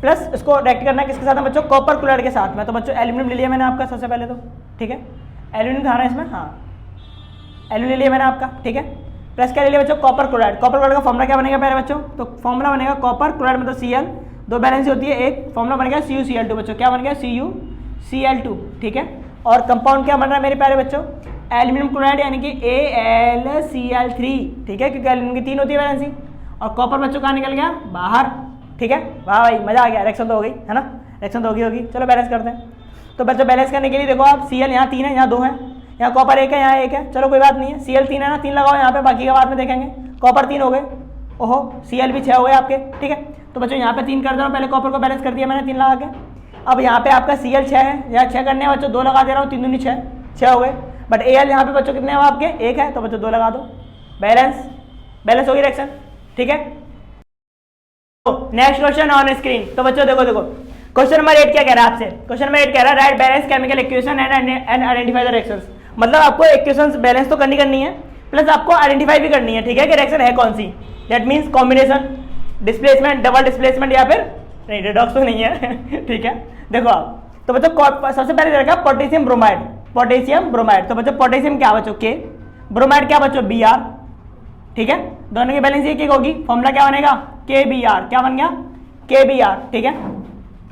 प्लस इसको रिएक्ट करना है किसके साथ में बच्चों, कॉपर क्लोराइड के साथ में। तो बच्चों एल्यूमिनियम ले लिया मैंने आपका सबसे पहले तो, ठीक है, एल्यूमिनियम था ना इसमें, हाँ एल्यूमिनियम ले लिया मैंने आपका, ठीक है। प्लस क्या ले लिया बच्चों, कॉपर क्लोराइड का फॉर्मूला क्या बनेगा पहले बच्चों, तो फॉर्मूला बनेगा कॉपर क्लोराइड मतलब Cl, 2 बैलेंस होती है, एक फॉर्मूला बन गया CuCl2 बच्चों, क्या बन गया CuCl2, ठीक है। और कंपाउंड क्या बन रहा है मेरे प्यारे बच्चों, एल्यूमिनियम क्लोराइड यानी कि AlCl3, ठीक है, क्योंकि एल्यूमिनियम की 3 होती है बैलेंसी, और कॉपर बच्चों कहाँ निकल गया बाहर, ठीक है। वाह भाई मजा आ गया, रिएक्शन तो हो गई है ना, रिएक्शन तो होगी। चलो बैलेंस करते हैं। तो बच्चों बैलेंस करने के लिए देखो आप Cl यहाँ 3 है, यहाँ 2 है, यहाँ कॉपर 1 है, यहाँ 1 है, चलो कोई बात नहीं है, Cl 3 है ना, 3 लगाओ यहाँ पे, बाकी का बाद में देखेंगे। कॉपर 3 हो गए, ओहो Cl भी 6 हो गए आपके, ठीक है। तो बच्चों यहाँ पे 3 कर दे रहा हूँ, पहले कॉपर को बैलेंस कर दिया मैंने 3 लगा के। अब यहाँ पे आपका Cl 6 है, यहाँ 6 करने हैं बच्चों, 2 लगा दे रहा हूँ, 3 दूनी 6 हो गए। बट Al यहाँ पे बच्चों कितने हैं आपके 1 है, तो बच्चों 2 लगा दो, बैलेंस होगी रिएक्शन, ठीक है। Next question on screen. तो बच्चों देखो क्वेश्चन नंबर 8 क्या कह रहा है आपसे? क्वेश्चन नंबर 8 कह रहा है right balance chemical equation and identify the reactions. मतलब आपको इक्वेशंस बैलेंस तो करनी है, प्लस आपको आइडेंटिफाई भी करनी है, ठीक है, कि रिएक्शन है कौन सी। That means combination, displacement, double displacement या फिर नहीं, रेडॉक्स तो नहीं है ठीक है। देखो आप, तो बच्चों सबसे पहले रहेगा पोटेशियम ब्रोमाइड, पोटेशियम ब्रोमाइड। तो बच्चों पोटेशियम क्या बच्चों के, ब्रोमाइड क्या बच्चों Br, ठीक है। दोनों की बैलेंस एक होगी, फॉर्मूला क्या बनेगा KBr, क्या बन गया KBr, ठीक है।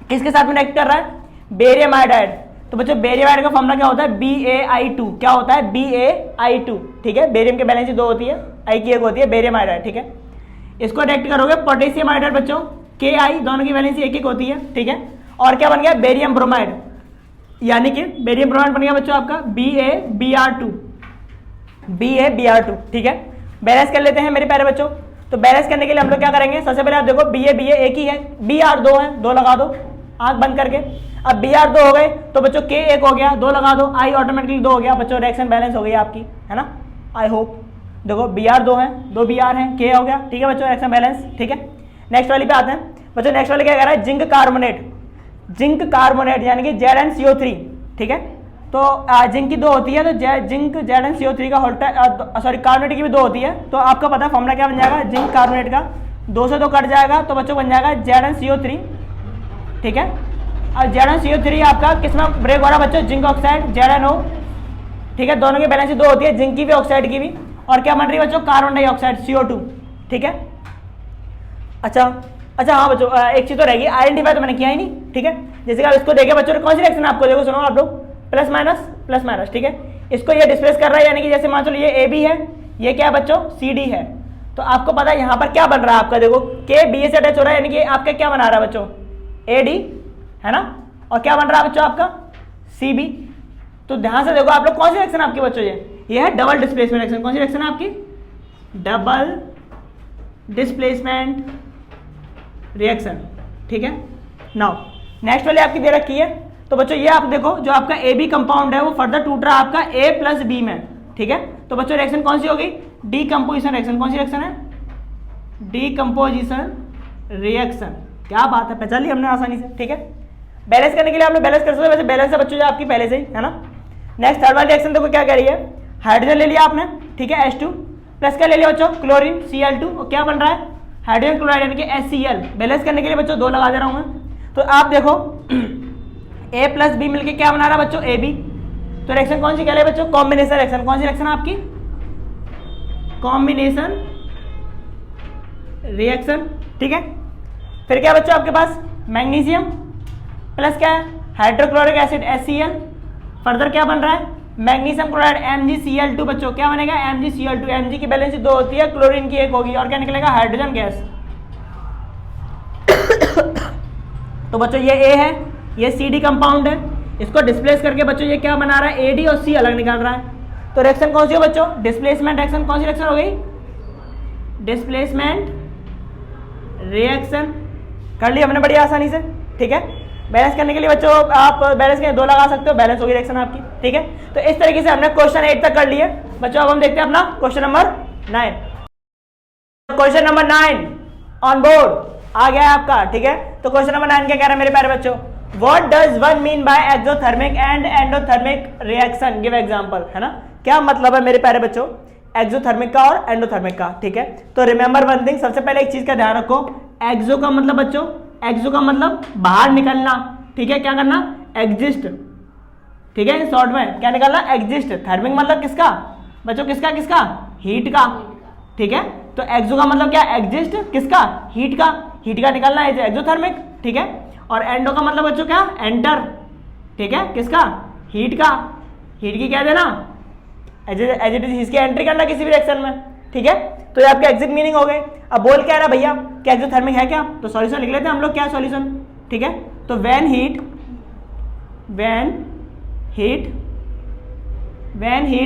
किसके साथ में रिएक्ट कर रहा है? Barium iodide. तो बच्चों बेरियम आयोडाइड का फॉर्मूला क्या होता है BaI2, क्या होता है BaI2, ठीक है। बेरियम की बैलेंस दो होती है, आई की एक होती है, बेरियम आयोडाइड, ठीक है। इसको रिएक्ट करोगे पोटेशियम आयोडाइड बच्चों Ki, दोनों की वैलेंसी एक होती है, ठीक है। और क्या बन गया बेरियम ब्रोमाइड, यानी कि बेरियम ब्रोमाइड बन गया बच्चों आपका BaBr2, ठीक है। बैलेंस कर लेते हैं मेरे प्यारे बच्चों। तो बैलेंस करने के लिए हम लोग क्या करेंगे, सबसे पहले आप देखो Ba एक ही है, Br दो है, दो लगा दो आंख बंद करके। अब Br दो हो गए तो बच्चों K एक हो गया, दो लगा दो, I ऑटोमेटिकली दो हो गया बच्चों, रिएक्शन बैलेंस हो गई आपकी, है ना। आई होप देखो Br दो है, दो Br है, K हो गया, ठीक है बच्चों, रिएक्शन बैलेंस, ठीक है। नेक्स्ट वाली पे आते हैं बच्चों। नेक्स्ट वाली क्या कह रहा है जिंक कार्बोनेट, जिंक कार्बोनेट यानी कि ZnCO3, ठीक है। तो जिंक की दो होती है, तो जिंक ZnCO3 का होल्टा, सॉरी कार्बोनेट की भी दो होती है। तो आपका पता है फॉर्मूला क्या बन जाएगा जिंक कार्बोनेट का, 2 से 2 कट जाएगा तो बच्चों बन जाएगा ZnCO3, ठीक है। अब ZnCO3 आपका किसमें ब्रेक हो रहा है बच्चों, जिंक ऑक्साइड ZnO, ठीक है। दोनों की बैलेंस दो होती है, जिंक की भी ऑक्साइड की भी। और क्या बन रही है बच्चों कार्बन डाइऑक्साइड CO2, ठीक है। अच्छा हाँ बच्चों, एक चीज तो रहेगी, आइडेंटिफाई तो मैंने किया ही नहीं, ठीक है। जैसे कि आप इसको देखे बच्चों, कौन सी रिएक्शन आपको देखो, सुनो आप लोग, प्लस माइनस, ठीक है। इसको ये डिस्प्लेस कर रहा है, यानी कि जैसे मान चलो ये AB है, ये क्या है बच्चों CD है। तो आपको पता है यहाँ पर क्या बन रहा है आपका, देखो K BA से अटैच हो रहा है, यानी कि आपका क्या बना रहा है बच्चों AD, है ना। और क्या बन रहा है बच्चों आपका CB। तो ध्यान से देखो आप लोग, कौन सी रिएक्शन आपकी बच्चों, ये है डबल डिस्प्लेसमेंट रिएक्शन। कौन सी रिएक्शन है आपकी, डबल डिस्प्लेसमेंट रिएक्शन, ठीक है। नाउ नेक्स्ट वाली आपकी दे रखी है। तो बच्चों ये आप देखो, जो आपका AB कंपाउंड है वो फर्दर टूट रहा है आपका A + B में, ठीक है। तो बच्चों रिएक्शन कौन सी होगी, डीकंपोजिशन रिएक्शन। कौन सी रिएक्शन है, डीकंपोजिशन रिएक्शन। क्या बात है, पहचान ली हमने आसानी से, ठीक है। बैलेंस करने के लिए आप लोग बैलेंस कर सकते हो, वैसे बैलेंस है बच्चों जो आपकी पहले से ही, है ना। नेक्स्ट थर्ड वाली रिएक्शन देखो क्या कह रही है, हाइड्रोजन ले लिया आपने, ठीक है, H2 प्लस क्या ले लिया बच्चों क्लोरीन Cl2, और क्या बन रहा है हाइड्रोजन क्लोराइड यानी कि HCl। बैलेंस करने के लिए बच्चों दो लगा दे रहा हूं मैं। तो आप देखो A + B मिलके क्या बना रहा है बच्चों AB। तो रिएक्शन कौन सी कह रहे हैं बच्चों, कॉम्बिनेशन रिएक्शन। कौन सी रिएक्शन है आपकी, कॉम्बिनेशन रिएक्शन, ठीक है। फिर क्या बच्चों आपके पास मैग्नीशियम प्लस क्या है हाइड्रोक्लोरिक एसिड HCl, फर्दर क्या बन रहा है मैग्नीशियम क्लोराइड MgCl2 बच्चों, क्या बनेगा MgCl2। Mg की बैलेंस दो होती है, क्लोरीन की एक होगी, और क्या निकलेगा हाइड्रोजन गैस। तो बच्चों ये A है, ये CD कंपाउंड है, इसको डिस्प्लेस करके बच्चों ये क्या बना रहा है AD और C अलग निकाल रहा है। तो रिएक्शन कौन सी है बच्चों, डिस्प्लेसमेंट रिएक्शन। कौन सी रिएक्शन हो गई, डिस्प्लेसमेंट रिएक्शन। कर ली हमने बड़ी आसानी से, ठीक है। बैलेंस करने के लिए बच्चों आप बैलेंस के दो लगा सकते हो, बैलेंस होगी रिएक्शन आपकी, ठीक है। तो इस तरीके से हमने क्वेश्चन 8 तक कर लिए बच्चों। अब हम देखते हैं अपना question number 9। Question number 9 on board आ गया है आपका, ठीक है। तो क्वेश्चन नंबर 9 क्या कह रहा है मेरे प्यारे बच्चों, what does one mean by exothermic and endothermic reaction, give example, है ना। क्या मतलब है मेरे प्यारे बच्चों एक्सोथर्मिक का और एंडोथर्मिक का, ठीक है। तो रिमेंबर वन थिंग, सबसे पहले एक चीज का ध्यान रखो, एक्सो का मतलब बच्चों, एक्सो का मतलब बाहर निकलना, ठीक है। क्या करना, एग्जिस्ट, ठीक है। शॉर्ट में क्या निकलना, एग्जिस्ट। थर्मिक मतलब किसका बच्चों, किसका हीट का, ठीक है। तो एक्सो का मतलब क्या, एग्जिस्ट, किसका हीट का, हीट का निकलना है एक्सोथर्मिक, ठीक है। और एंडो का मतलब बच्चों क्या, एंटर, ठीक है, किसका हीट का, हीट की क्या देना इसकी एंट्री करना किसी भी रिएक्शन में, ठीक है। तो ये आपके एग्जिट मीनिंग हो गए। अब बोल क्या रहा भैया, क्या एक्सोथर्मिक है क्या, तो सॉल्यूशन लिख लेते हैं हम लोग, क्या सॉल्यूशन, ठीक है। तो when heat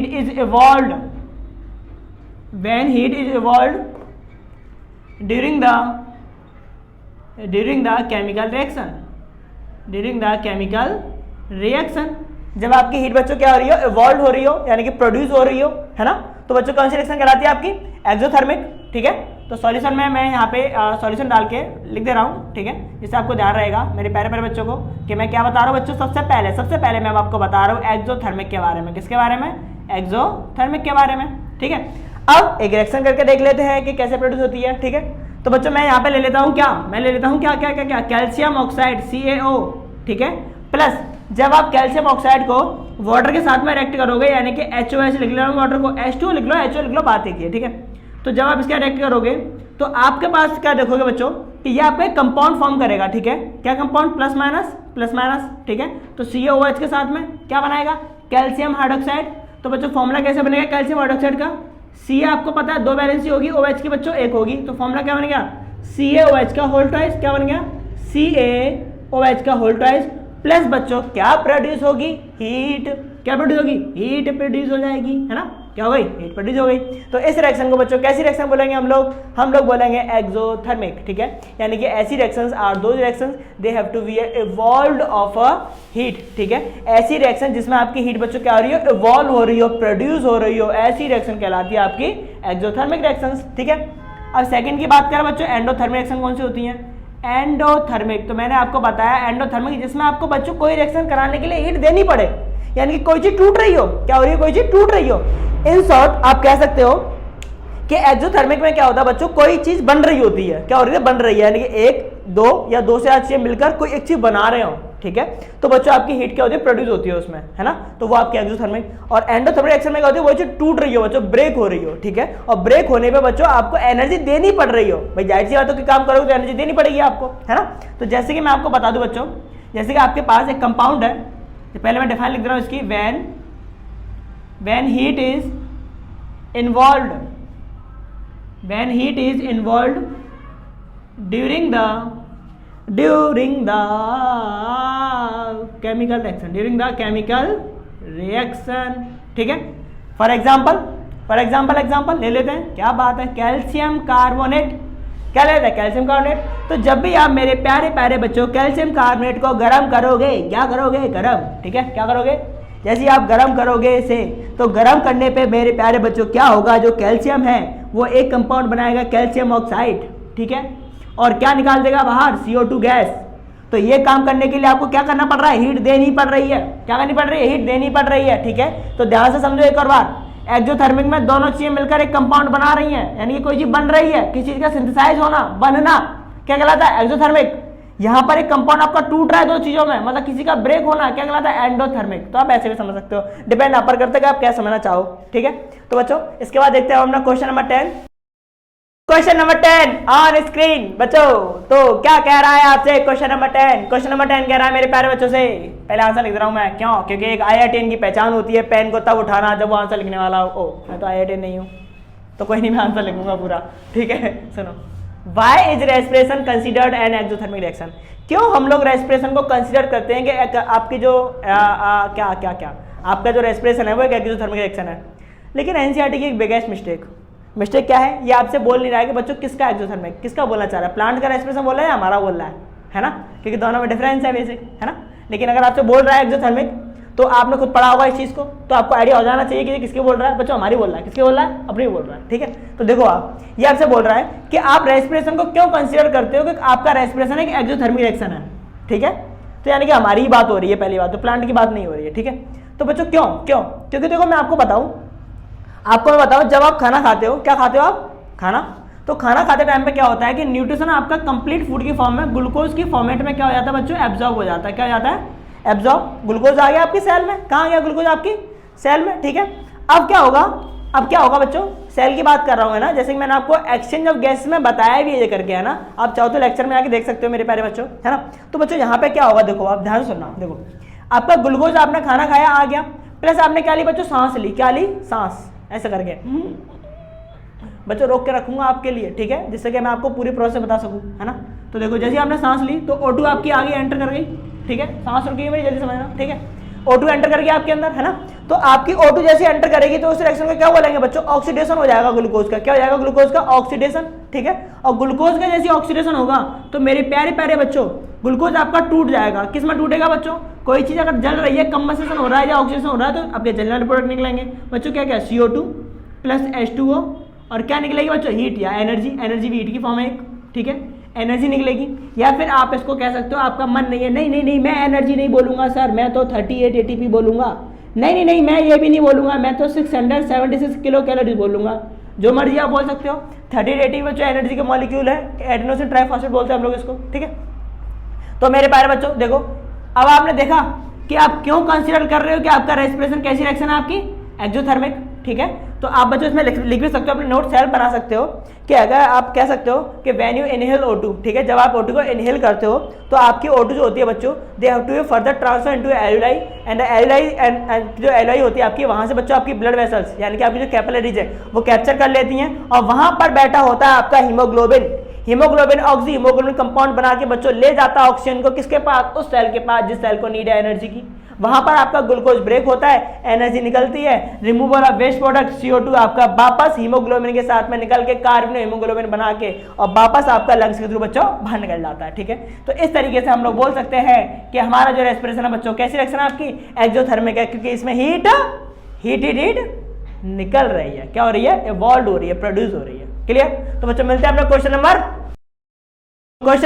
is evolved during the chemical reaction, जब आपकी हीट बच्चों क्या हो रही हो, इवॉल्व हो रही हो, यानी कि प्रोड्यूस हो रही हो, है ना। तो बच्चों कौन सी रिएक्शन कहलाती है आपकी, एक्सोथर्मिक, ठीक है। तो सॉल्यूशन में मैं यहाँ पे सॉल्यूशन डाल के लिख दे रहा हूँ, ठीक है, जिससे आपको ध्यान रहेगा मेरे प्यारे प्यारे बच्चों को कि मैं क्या बता रहा हूँ बच्चों। सबसे पहले मैं आपको बता रहा हूँ एक्सोथर्मिक के बारे में। किसके बारे में? एक्सोथर्मिक के बारे में, ठीक है। अब एक रिएक्शन करके देख लेते हैं कि कैसे प्रोड्यूस होती है, ठीक है। तो बच्चों मैं यहाँ पे ले लेता हूँ क्या, मैं ले लेता हूँ क्या क्या क्या क्या कैल्शियम ऑक्साइड CaO, ठीक है, प्लस जब आप कैल्शियम ऑक्साइड को वाटर के साथ में रिएक्ट करोगे, यानी कि HOH लिख लो, वाटर को H2O लिख लो, HO लिख लो, बात एक ही है, ठीक है। तो जब आप इसका रिएक्ट करोगे तो आपके पास क्या देखोगे बच्चों कि ये आपका एक कंपाउंड फॉर्म करेगा, ठीक है। क्या कंपाउंड? प्लस माइनस, ठीक है। तो CaOH के साथ में क्या बनाएगा? Calcium hydroxide. तो बच्चों फॉर्मूला कैसे बनेगा कैल्शियम हाइड्रोक्साइड का? C आपको पता है 2 वैलेंसी होगी, OH की बच्चों 1 होगी, तो फॉर्मूला क्या बन गया? CaOH का होल ट्वाइस। क्या बन गया? CaOH का होल ट्वाइस प्लस बच्चों क्या प्रोड्यूस होगी? हीट। क्या प्रोड्यूस होगी? हीट प्रोड्यूस हो जाएगी, है ना। क्या हो गई? हीट प्रोड्यूस हो गई। तो इस रिएक्शन को बच्चों कैसी रिएक्शन बोलेंगे हम लोग बोलेंगे एक्सोथर्मिक, ठीक है। यानी कि ऐसी रिएक्शंस आर दो reactions they have to be evolved of a heat, ठीक है। ऐसी रिएक्शन जिसमें आपकी हीट बच्चों क्या हो रही हो? इवॉल्व हो रही हो, प्रोड्यूस हो रही हो, ऐसी रिएक्शन कहलाती है आपकी एक्सोथर्मिक रिएक्शंस, ठीक है। अब सेकंड की बात करें बच्चों, एंडोथर्मिक रिएक्शन कौन सी होती है? एंडोथर्मिक, तो मैंने आपको बताया एंडोथर्मिक जिसमें आपको बच्चों कोई रिएक्शन कराने के लिए हीट देनी पड़े, यानी कि कोई चीज टूट रही हो। क्या हो रही है? कोई चीज टूट रही हो। इन शॉर्ट आप कह सकते हो कि एक्सोथर्मिक में क्या होता है बच्चों? कोई चीज बन रही होती है। क्या हो रही है? बन रही है, यानी कि 1, 2 या 2 से ज्यादा चीजें मिलकर कोई एक चीज बना रहे हो, ठीक है। तो बच्चों आपकी हीट क्या होती है? प्रोड्यूस होती है उसमें, है ना। तो वो आपकी एक्सोथर्मिक। और एंडोथर्मिक रिएक्शन में क्या होती है? वो चीज टूट रही हो बच्चों, ब्रेक हो रही हो, ठीक है। और ब्रेक होने पे बच्चों आपको एनर्जी देनी पड़ रही हो। भाई जाहिर सी बात है कि काम करोगे तो एनर्जी देनी पड़ेगी आपको, है ना। तो जैसे कि मैं आपको बता दूं बच्चों, जैसे कि आपके पास एक कंपाउंड है, तो पहले मैं डिफाइन लिख रहा हूं इसकी, when heat is involved during the chemical reaction, ठीक है। फॉर एग्जाम्पल ले लेते हैं, क्या बात है, कैल्शियम कार्बोनेट। क्या लेते हैं? Calcium carbonate. तो जब भी आप मेरे प्यारे प्यारे बच्चों कैल्शियम कार्बोनेट को गर्म करोगे, क्या करोगे? गर्म, ठीक है। क्या करोगे? जैसे आप गर्म करोगे इसे, तो गर्म करने पे मेरे प्यारे बच्चों क्या होगा? जो कैल्शियम है वो एक कंपाउंड बनाएगा कैल्शियम ऑक्साइड, ठीक है। और क्या निकाल देगा बाहर? CO2 gas. तो ये काम करने के लिए आपको क्या करना पड़ रहा है? हीट देनी पड़ रही है। क्या करनी पड़ रही है? हीट देनी पड़ रही है, ठीक है। तो ध्यान से समझो एक और बार, एक्सोथर्मिक में दोनों चीजें मिलकर एक कंपाउंड बना रही हैं, यानी कि कोई चीज बन रही है, किसी चीज का सिंथेसाइज होना, बनना, क्या कहलाता है? एक्सोथर्मिक। यहाँ पर एक कंपाउंड आपका टूट रहा है दो चीजों में, मतलब किसी का ब्रेक होना, क्या कहलाता है? एंडोथर्मिक। तो आप ऐसे भी समझ सकते हो, डिपेंड आप पर करते हैं आप क्या समझना चाहो, ठीक है। तो बच्चों इसके बाद देखते हैं हम अपना question number 10। Question number 10 on screen बच्चों। तो क्या कह रहा है आपसे क्वेश्चन नंबर 10? क्वेश्चन नंबर 10 कह रहा है मेरे प्यारे बच्चों से, पहले आंसर लिख रहा हूं मैं, क्यों? क्योंकि एक IITian की पहचान होती है पेन को तब उठाना जब वो आंसर लिखने वाला हो। ओ मैं तो IITian नहीं हूं, तो कोई नहीं, मैं आंसर लिखूंगा पूरा, ठीक है। सुनो, why is respiration considered an exothermic reaction? क्यों हम लोग रेस्पिरेशन को कंसिडर करते हैं कि आपकी जो आपका जो रेस्पिरेशन है वो एक एक्सोथर्मिक रिएक्शन है। लेकिन एनसीईआरटी की एक बिगेस्ट मिस्टेक क्या है? ये आपसे बोल नहीं रहा है कि बच्चों किसका एक्सोथर्मिक, किसका बोलना चाह रहा है, प्लांट का रेस्पिरेशन बोल रहा है या हमारा बोल रहा है ना, क्योंकि दोनों में डिफरेंस है बेसिक, है ना। लेकिन अगर आपसे बोल रहा है एक्सोथर्मिक तो आपने खुद पढ़ा होगा इस चीज को, तो आपको आइडिया हो जाना चाहिए कि किसके बोल रहा है। बच्चों हमारी बोल रहा है, किसके बोल रहा है? अपनी बोल रहा है, ठीक है। तो देखो आप, ये आपसे बोल रहा है कि आप रेस्पिरेशन को क्यों कंसीडर करते हो कि आपका रेस्पिरेशन एक एक्सोथर्मिक रिएक्शन है, ठीक है। तो यानी कि हमारी ही बात हो रही है, पहली बात तो प्लांट की बात नहीं हो रही है, ठीक है। तो बच्चों क्यों? क्योंकि देखो मैं आपको बताऊं, जब आप खाना खाते हो, क्या खाते हो आप? खाना। तो खाना खाते टाइम पे क्या होता है कि न्यूट्रिशन आपका कंप्लीट फूड की फॉर्म में ग्लूकोज की फॉर्मेट में क्या हो जाता है बच्चों? एब्जॉर्ब हो जाता है। क्या हो जाता है? एब्जॉर्ब। ग्लूकोज आ गया आपकी सेल में, कहाँ आ गया ग्लूकोज? आपकी सेल में, ठीक है। अब क्या होगा बच्चों? सेल की बात कर रहा हूँ, है ना। जैसे कि मैंने आपको एक्सचेंज ऑफ गैस में बताया भी ये करके, है ना। आप चाहो तो लेक्चर में आके देख सकते हो मेरे प्यारे बच्चों, है ना। तो बच्चों यहाँ पे क्या होगा, देखो आप ध्यान सुनना, देखो आपका ग्लूकोज, आपने खाना खाया आ गया, प्लस आपने क्या ली बच्चों? सांस ली। क्या ली? सांस, ऐसे करके बच्चों रोक के रखूंगा आपके लिए, ठीक है, जिससे कि मैं आपको पूरी प्रोसेस बता सकूं, है ना। तो देखो जैसे आपने सांस ली तो O2 आपकी आगे एंटर कर गई, ठीक है। सांस रुकी मेरी, जल्दी समझना, ठीक है। O2 एंटर कर गया आपके अंदर, है ना। तो आपकी O2 जैसे एंटर करेगी तो उस रिएक्शन को क्या बोलेंगे बच्चों? ऑक्सीडेशन हो जाएगा ग्लूकोज का। क्या हो जाएगा ग्लूकोज का? ऑक्सीडेशन, ठीक है। और ग्लूकोज का जैसे ऑक्सीडेशन होगा तो मेरे प्यारे प्यारे बच्चों ग्लूकोज आपका टूट जाएगा। किस में टूटेगा बच्चों? कोई चीज अगर जल रही है, कंबस्टेशन हो रहा है या ऑक्सीडेशन हो रहा है, तो आपके जलने प्रोडक्ट निकलेंगे बच्चों। क्या क्या? CO2 प्लस H2O और क्या निकलेगी बच्चों, हीट या एनर्जी, एनर्जी भी हीट की फॉर्म है एक, ठीक है, एनर्जी निकलेगी। या फिर आप इसको कह सकते हो आपका मन नहीं है, नहीं नहीं नहीं मैं एनर्जी नहीं बोलूंगा सर, मैं तो 38 ATP बोलूंगा, नहीं नहीं नहीं मैं ये भी नहीं बोलूंगा, मैं तो 676 किलो कैलोरी बोलूंगा, जो मर्जी आप बोल सकते हो। 38 ATP बच्चों एनर्जी के मॉलिक्यूल है, एडेनोसिन ट्राइफॉस्फेट बोलते हैं हम लोग इसको, ठीक है। तो मेरे प्यारे बच्चों देखो, अब आपने देखा कि आप क्यों कंसीडर कर रहे हो कि आपका रेस्पिरेशन कैसी रिएक्शन है आपकी, एक्सोथर्मिक, ठीक है। तो आप बच्चों इसमें लिख भी सकते हो, अपने नोट सेल्फ बना सकते हो कि अगर आप कह सकते हो कि व्हेन यू इनहेल O2, ठीक है, जब आप O2 को इनहेल करते हो तो आपकी O2 जो होती है बच्चों, they have to be further transfer into alveoli, and alveoli and जो एल्यूलाई होती है आपकी, वहां से बच्चों आपकी ब्लड वेसल्स यानी कि आपकी जो कैपिलरीज है वो कैप्चर कर लेती हैं, और वहां पर बैठा होता है आपका haemoglobin, haemoglobin oxy haemoglobin compound बना के बच्चों ले जाता है ऑक्सीजन को किसके पास, उस सेल के पास जिस सेल को नीड है एनर्जी की। वहां पर आपका ग्लूकोज ब्रेक होता है, एनर्जी निकलती है, removal of waste product CO2 आपका वापस हीमोग्लोबिन के साथ में निकल के कार्बन हीमोग्लोबिन बना के और वापस आपका लंग्स के थ्रू बच्चों बाहर निकल जाता है, ठीक है। तो इस तरीके से हम लोग बोल सकते हैं कि हमारा जो रेस्पिरेशन है बच्चों कैसी रिएक्शन है आपकी, एक्सोथर्मिक है, क्योंकि इसमें हीट निकल रही है, क्या हो रही है, इवॉल्व हो रही है, प्रोड्यूस हो रही है। क्लियर। तो बच्चों मिलते हैं अपने क्वेश्चन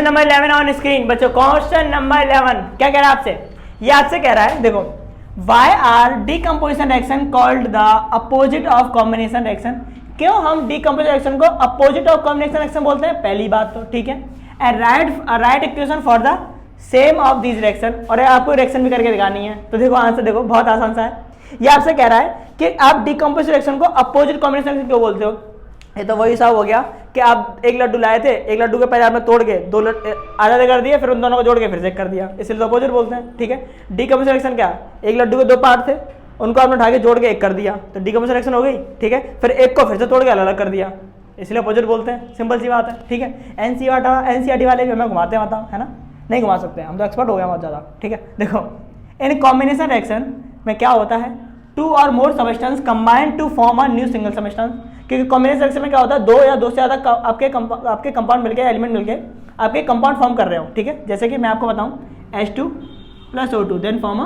नंबर 11 ऑन स्क्रीन। बच्चों क्वेश्चन नंबर 11 क्या कह रहा है आपसे, ये आपसे कह रहा है देखो, why are decomposition reaction called the opposite of combination reaction, क्यों हम डीकम्पोजिशन रिएक्शन को अपोजिट ऑफ कॉम्बिनेशन रिएक्शन बोलते हैं, पहली बात तो, ठीक है। And write equation for the same of these reaction, और आपको रिएक्शन भी करके दिखानी है। तो देखो आंसर देखो बहुत आसान सा है, ये आपसे कह रहा है कि आप डीकम्पोजिशन रिएक्शन को अपोजिट कॉम्बिनेशन रिएक्शन क्यों बोलते हो। ये तो वही साहब हो गया कि आप एक लड्डू लाए थे, एक लड्डू के पहले आपने तोड़ के दो आधा कर दिए, फिर उन दोनों को जोड़ के फिर से कर दिया, इसलिए तो अपोजिट बोलते हैं, ठीक है। डीकम्पोजिशन रिएक्शन क्या, एक लड्डू के दो पार्ट थे, उनको आपने उठा के जोड़ के एक कर दिया, तो डीकम्पोजिशन रिएक्शन हो गई, ठीक है। फिर एक को फिर से तोड़ के अलग अलग कर दिया, इसलिए अपोजिट बोलते हैं, सिंपल सी बात है, ठीक है। NCERT वाले भी हमें घुमाते हैं, बताओ है ना, नहीं घुमा सकते, हम तो एक्सपर्ट हो गए बहुत ज़्यादा, ठीक है। देखो इन कॉम्बिनेशन रिएक्शन में क्या होता है, टू और more substance combine to form a new single substance, क्योंकि कॉम्बिनेशन रिएक्शन में क्या होता है, दो या दो से ज़्यादा आपके कंपाउंड मिलके एलिमेंट मिलके आपके कंपाउंड फॉर्म कर रहे हो, ठीक है। जैसे कि मैं आपको बताऊं H2 + O2 then form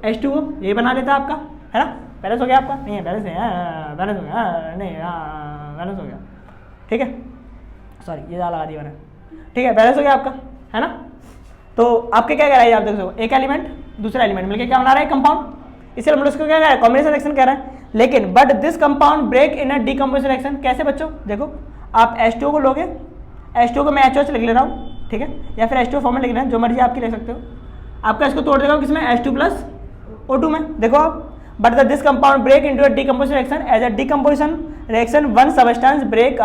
H2O, ये बना लेता है आपका, है ना। बैलेंस हो गया आपका, नहीं है बैलेंस नहीं है, बैलेंस हो गया नहीं, बैलेंस हो गया, ठीक है, सॉरी ये लगा दिया मैंने, ठीक है, बैलेंस हो गया आपका, है ना। तो आपके क्या कह रहा है, आप देख सकते हो एक एलिमेंट दूसरा एलिमेंट मिलकर क्या बना रहा है, कंपाउंड, इसलिए हम लोग इसको क्या कह रहे हैं, कॉम्बिनेशन रिएक्शन कह रहे हैं। लेकिन but this compound break in a decomposition reaction, कैसे बच्चों, देखो आप H2O को लोगे, H2O को मैं HOH लिख ले रहा हूँ, ठीक है, या फिर H2O फॉर्म में लिख रहे हैं, जो मर्जी आपकी लिख सकते हो। आपका इसको तोड़ देगा किसमें, H2 + O2 में, देखो आप, but this compound break into a decomposition reaction, as a decomposition reaction one substance break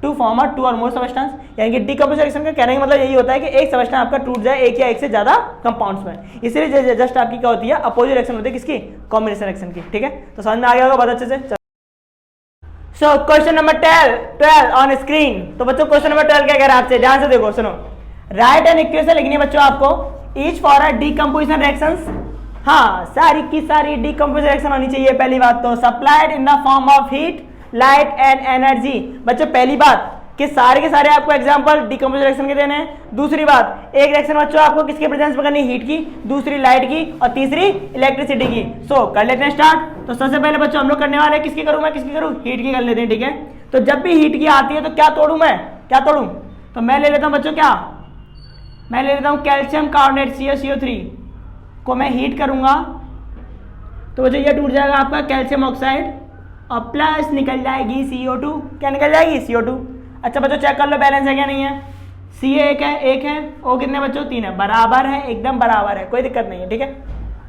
to form a two और मोर सबस्टेंस, यानी कि डीकम्पोजिशन रिएक्शन का कहने का मतलब यही होता है कि एक सबस्टेंस आपका टूट जाए एक या एक से ज्यादा कंपाउंड्स में, इसलिए जस्ट आपकी क्या होती है, अपोजिट रिएक्शन होती है किसकी, कॉम्बिनेशन रिएक्शन की, ठीक है। तो समझ में आ गया होगा बहुत अच्छे से। So question number 12 on screen. तो बच्चों क्वेश्चन नंबर 12 क्या कह रहा है आपसे, ध्यान से देखो, सुनो, राइट एन इक्वेशन लिखनी है बच्चों आपको, each for a decomposition reactions, हाँ सारी की सारी डीकम्पोजिशन रिएक्शन होनी चाहिए, पहली बात तो, supplied in the form of heat light and energy. बच्चों पहली बात कि सारे के सारे आपको एग्जांपल डीकम्पोजिशन रिएक्शन के देने हैं। दूसरी बात, एक रिएक्शन बच्चों आपको किसके प्रेजेंस में करनी, हीट की, दूसरी लाइट की, और तीसरी इलेक्ट्रिसिटी की। सो कर लेते हैं स्टार्ट। तो सबसे पहले बच्चों हम लोग करने वाले हैं, किसकी करूं मैं, किसकी करूं, हीट की कर लेते हैं, ठीक है। तो जब भी हीट की आती है तो क्या तोड़ूं मैं, क्या तोड़ूं, तो मैं ले लेता हूं बच्चों, क्या मैं ले लेता हूं, कैल्शियम कार्बोनेट CaCO3 को मैं हीट करूंगा, तो बच्चों ये टूट जाएगा आपका कैल्शियम ऑक्साइड, और प्लस निकल जाएगी CO2, क्या निकल जाएगी, CO2। अच्छा बच्चों चेक कर लो बैलेंस है क्या नहीं है, Ca एक है, O कितने बच्चों, 3 है, बराबर है, एकदम बराबर है, कोई दिक्कत नहीं है, ठीक है।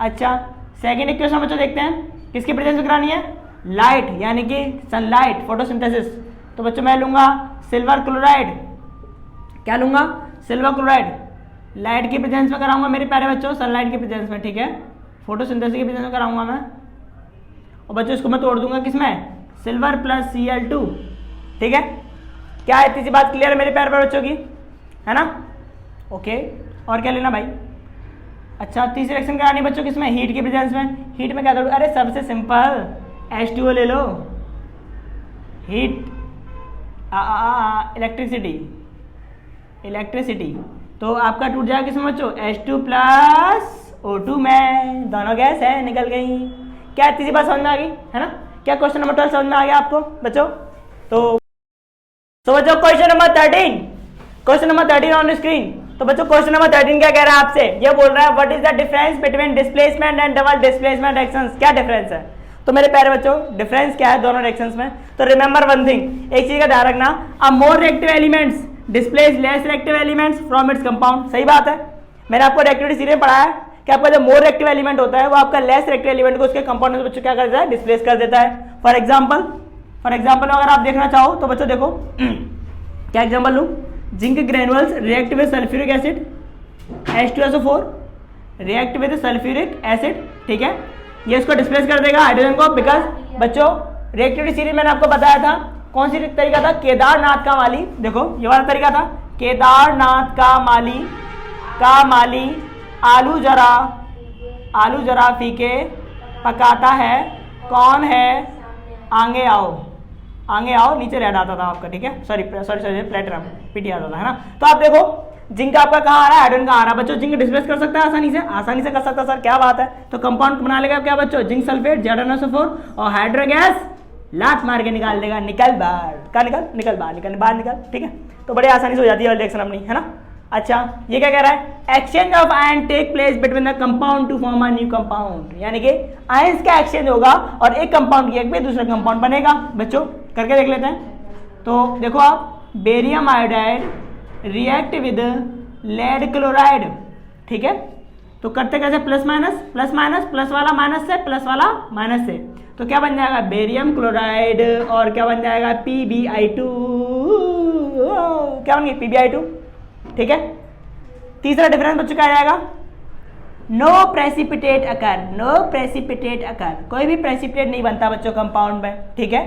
अच्छा सेकेंड इक्वेशन बच्चों देखते हैं, किसकी प्रेजेंस में करानी है, लाइट यानी कि सनलाइट, फोटोसिंथेसिस। तो बच्चों मैं लूंगा सिल्वर क्लोराइड, क्या लूंगा, सिल्वर क्लोराइड, लाइट की प्रेजेंस में कराऊंगा मेरे प्यारे बच्चों, सनलाइट की प्रेजेंस में, ठीक है, फोटोसिंथेसिस की प्रेजेंस में कराऊंगा मैं। और बच्चों इसको मैं तोड़ दूंगा किसमें, सिल्वर + Cl2, ठीक है। क्या है, इतनी सी बात क्लियर है मेरे प्यारे बच्चों की, है ना, ओके। और क्या लेना भाई, अच्छा तीसरी रिएक्शन करानी बच्चों किसमें, हीट की प्रेजेंस में। हीट में क्या करूँ, अरे सबसे सिंपल H2O ले लो, हीट इलेक्ट्रिसिटी, तो आपका टूट जाएगा किसमें बच्चों, H2 + O2 में, दोनों गैस है निकल गई। क्या इतनी सी बात समझ में आ गई, है ना। क्या क्वेश्चन नंबर 12 समझ में आ गया आपको बच्चों, तो बच्चों question number 13, question number 13 on screen. तो बच्चों क्वेश्चन नंबर 13 क्या कह रहा है आपसे, ये बोल रहा है what is the difference between displacement and double displacement actions, क्या डिफरेंस है। तो मेरे प्यारे बच्चों डिफरेंस क्या है दोनों डायरेक्शंस में। तो रिमेंबर वन थिंग, एक चीज का ध्यान रखना, a more reactive elements displace less reactive elements from its compound. सही बात है, मैंने आपको रिएक्टिविटी सीरीज में पढ़ाया है कि आपका जो मोर रिएक्टिव एलिमेंट होता है वो आपका लेस रिएक्टिव एलिमेंट को उसके कंपाउंड में बच्चों क्या कर देता है, डिस्प्लेस कर देता है। फॉर एग्जाम्पल अगर आप देखना चाहो तो बच्चों देखो क्या एग्जाम्पल लूँ, zinc granules react with sulphuric acid H2SO4 react with sulphuric acid, ठीक है, ये इसको डिस्प्लेस कर देगा हाइड्रोजन को, बिकॉज बच्चों रिएक्टिविटी सीरीज मैंने आपको बताया था कौन सी तरीका था, केदारनाथ का माली, देखो ये वाला तरीका था, केदारनाथ का माली आलू जरा फीके पकाता है, कौन है, आगे आओ नीचे रेड आता था आपका, ठीक है, सॉरी प्लेटिनम पीटी आता था, है ना। तो आप देखो जिंक आपका कहाँ आ रहा है, हाइड्रोजन कहाँ आ रहा है बच्चों, जिंक डिस्प्लेस कर सकता है आसानी से कर सकता है सर, क्या बात है। तो कंपाउंड बना लेगा क्या बच्चों, जिंक सल्फेट ZnSO4 और हाइड्रोगैस लात मार के निकाल देगा, निकल बाहर, ठीक है। तो बड़े आसानी से हो जाती है रिएक्शन अपनी, है ना। अच्छा ये क्या कह रहा है, exchange of ion take place between the compound to form a new compound, यानी कि आयंस का एक्सचेंज होगा और एक कंपाउंड की एक दूसरा कंपाउंड बनेगा। बच्चों करके देख लेते हैं। तो देखो आप, barium iodide react with lead chloride, ठीक है, तो करते कैसे, प्लस माइनस, प्लस वाला माइनस से, प्लस वाला माइनस से, तो क्या बन जाएगा, बेरियम क्लोराइड, और क्या बन जाएगा, PbI2, क्या बन गई, PbI2, ठीक है। तीसरा डिफरेंस बच्चों क्या आ जाएगा, नो प्रेसिपिटेट अकर, कोई भी प्रेसिपिटेट नहीं बनता बच्चों कंपाउंड में, ठीक है।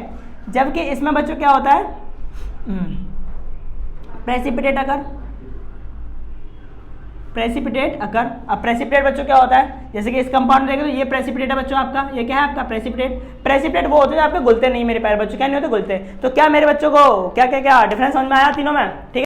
जबकि इसमें बच्चों क्या होता है, प्रेसिपिटेट अकर। अब प्रेसिपिटेट बच्चों क्या होता है, जैसे कि इस कंपाउंड में देखें तो ये प्रेसिपिटेट है बच्चों आपका, ये क्या है आपका प्रेसिपिटेट वो होते हैं आपके घुलते नहीं, मेरे प्यारे बच्चों क्या नहीं होते, घुलते। तो क्या मेरे बच्चों को क्या डिफरेंस समझ में आया तीनों में, ठीक है।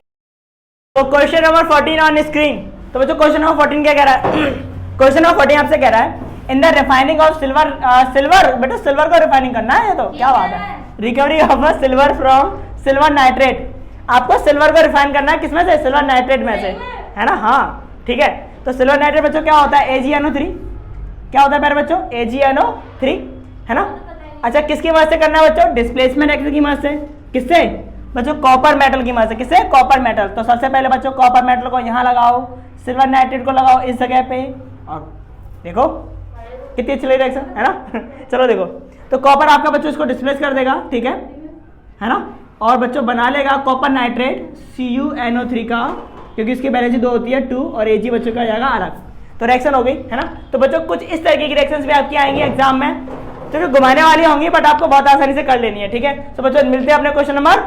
तो क्वेश्चन नंबर 14 ऑन स्क्रीन। तो बच्चों क्वेश्चन नंबर 14 क्या कह रहा है, क्वेश्चन नंबर 14 आपसे कह रहा है, in the refining of silver, बेटा सिल्वर को रिफाइनिंग करना है, ये तो क्या बात है, recovery of silver from silver nitrate, आपको सिल्वर को रिफाइन करना है किसमें से, सिल्वर नाइट्रेट में से, है ना, हाँ ठीक है। तो सिल्वर नाइट्रेट बच्चों क्या होता है, AgNO3, क्या होता है मेरे बच्चों, AgNO3, है ना। अच्छा किसकी मदद से करना है बच्चों, डिस्प्लेसमेंट एक्शन की मदद से, किससे बच्चों, कॉपर मेटल की मदद से, किससे, कॉपर मेटल। तो सबसे पहले बच्चों कॉपर मेटल को यहाँ लगाओ, सिल्वर नाइट्रेट को लगाओ इस जगह पे, और देखो कितनी अच्छी रिएक्शन है ना चलो देखो, तो कॉपर आपका बच्चों इसको डिस्प्लेस कर देगा, ठीक है ना, और बच्चों बना लेगा कॉपर नाइट्रेट CuNO3 का, क्योंकि इसकी वैलेंसी 2 होती है 2, और Ag बच्चों का जाएगा अलग, तो रिएक्शन हो गई, है ना। तो बच्चों कुछ इस तरीके की रिएक्शंस भी आपकी आएंगी एग्जाम में, तो जो घुमाने वाली होंगी बट आपको बहुत आसानी से कर लेनी है, ठीक है। तो बच्चों मिलते हैं अपने क्वेश्चन नंबर,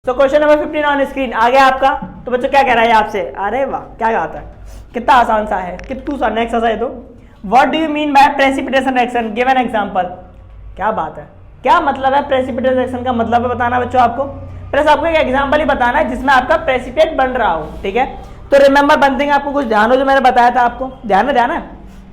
तो क्वेश्चन नंबर 15 ऑन स्क्रीन आ गया आपका। तो बच्चों क्या कह रहा है आपसे, अरे वाह क्या आता है, कितना आसान सा है, कितू सा नेक्स्ट सा है। तो what do you mean by precipitation reaction, give an example, क्या बात है, क्या मतलब है प्रेसिपिटेशन रिएक्शन का मतलब है बताना बच्चों आपको, प्लस आपको एक एग्जांपल ही बताना है जिसमें आपका प्रेसिपिटेट बन रहा हो, ठीक है। तो रिमेंबर वन थिंग, आपको कुछ ध्यान हो जो मैंने बताया था आपको, ध्यान है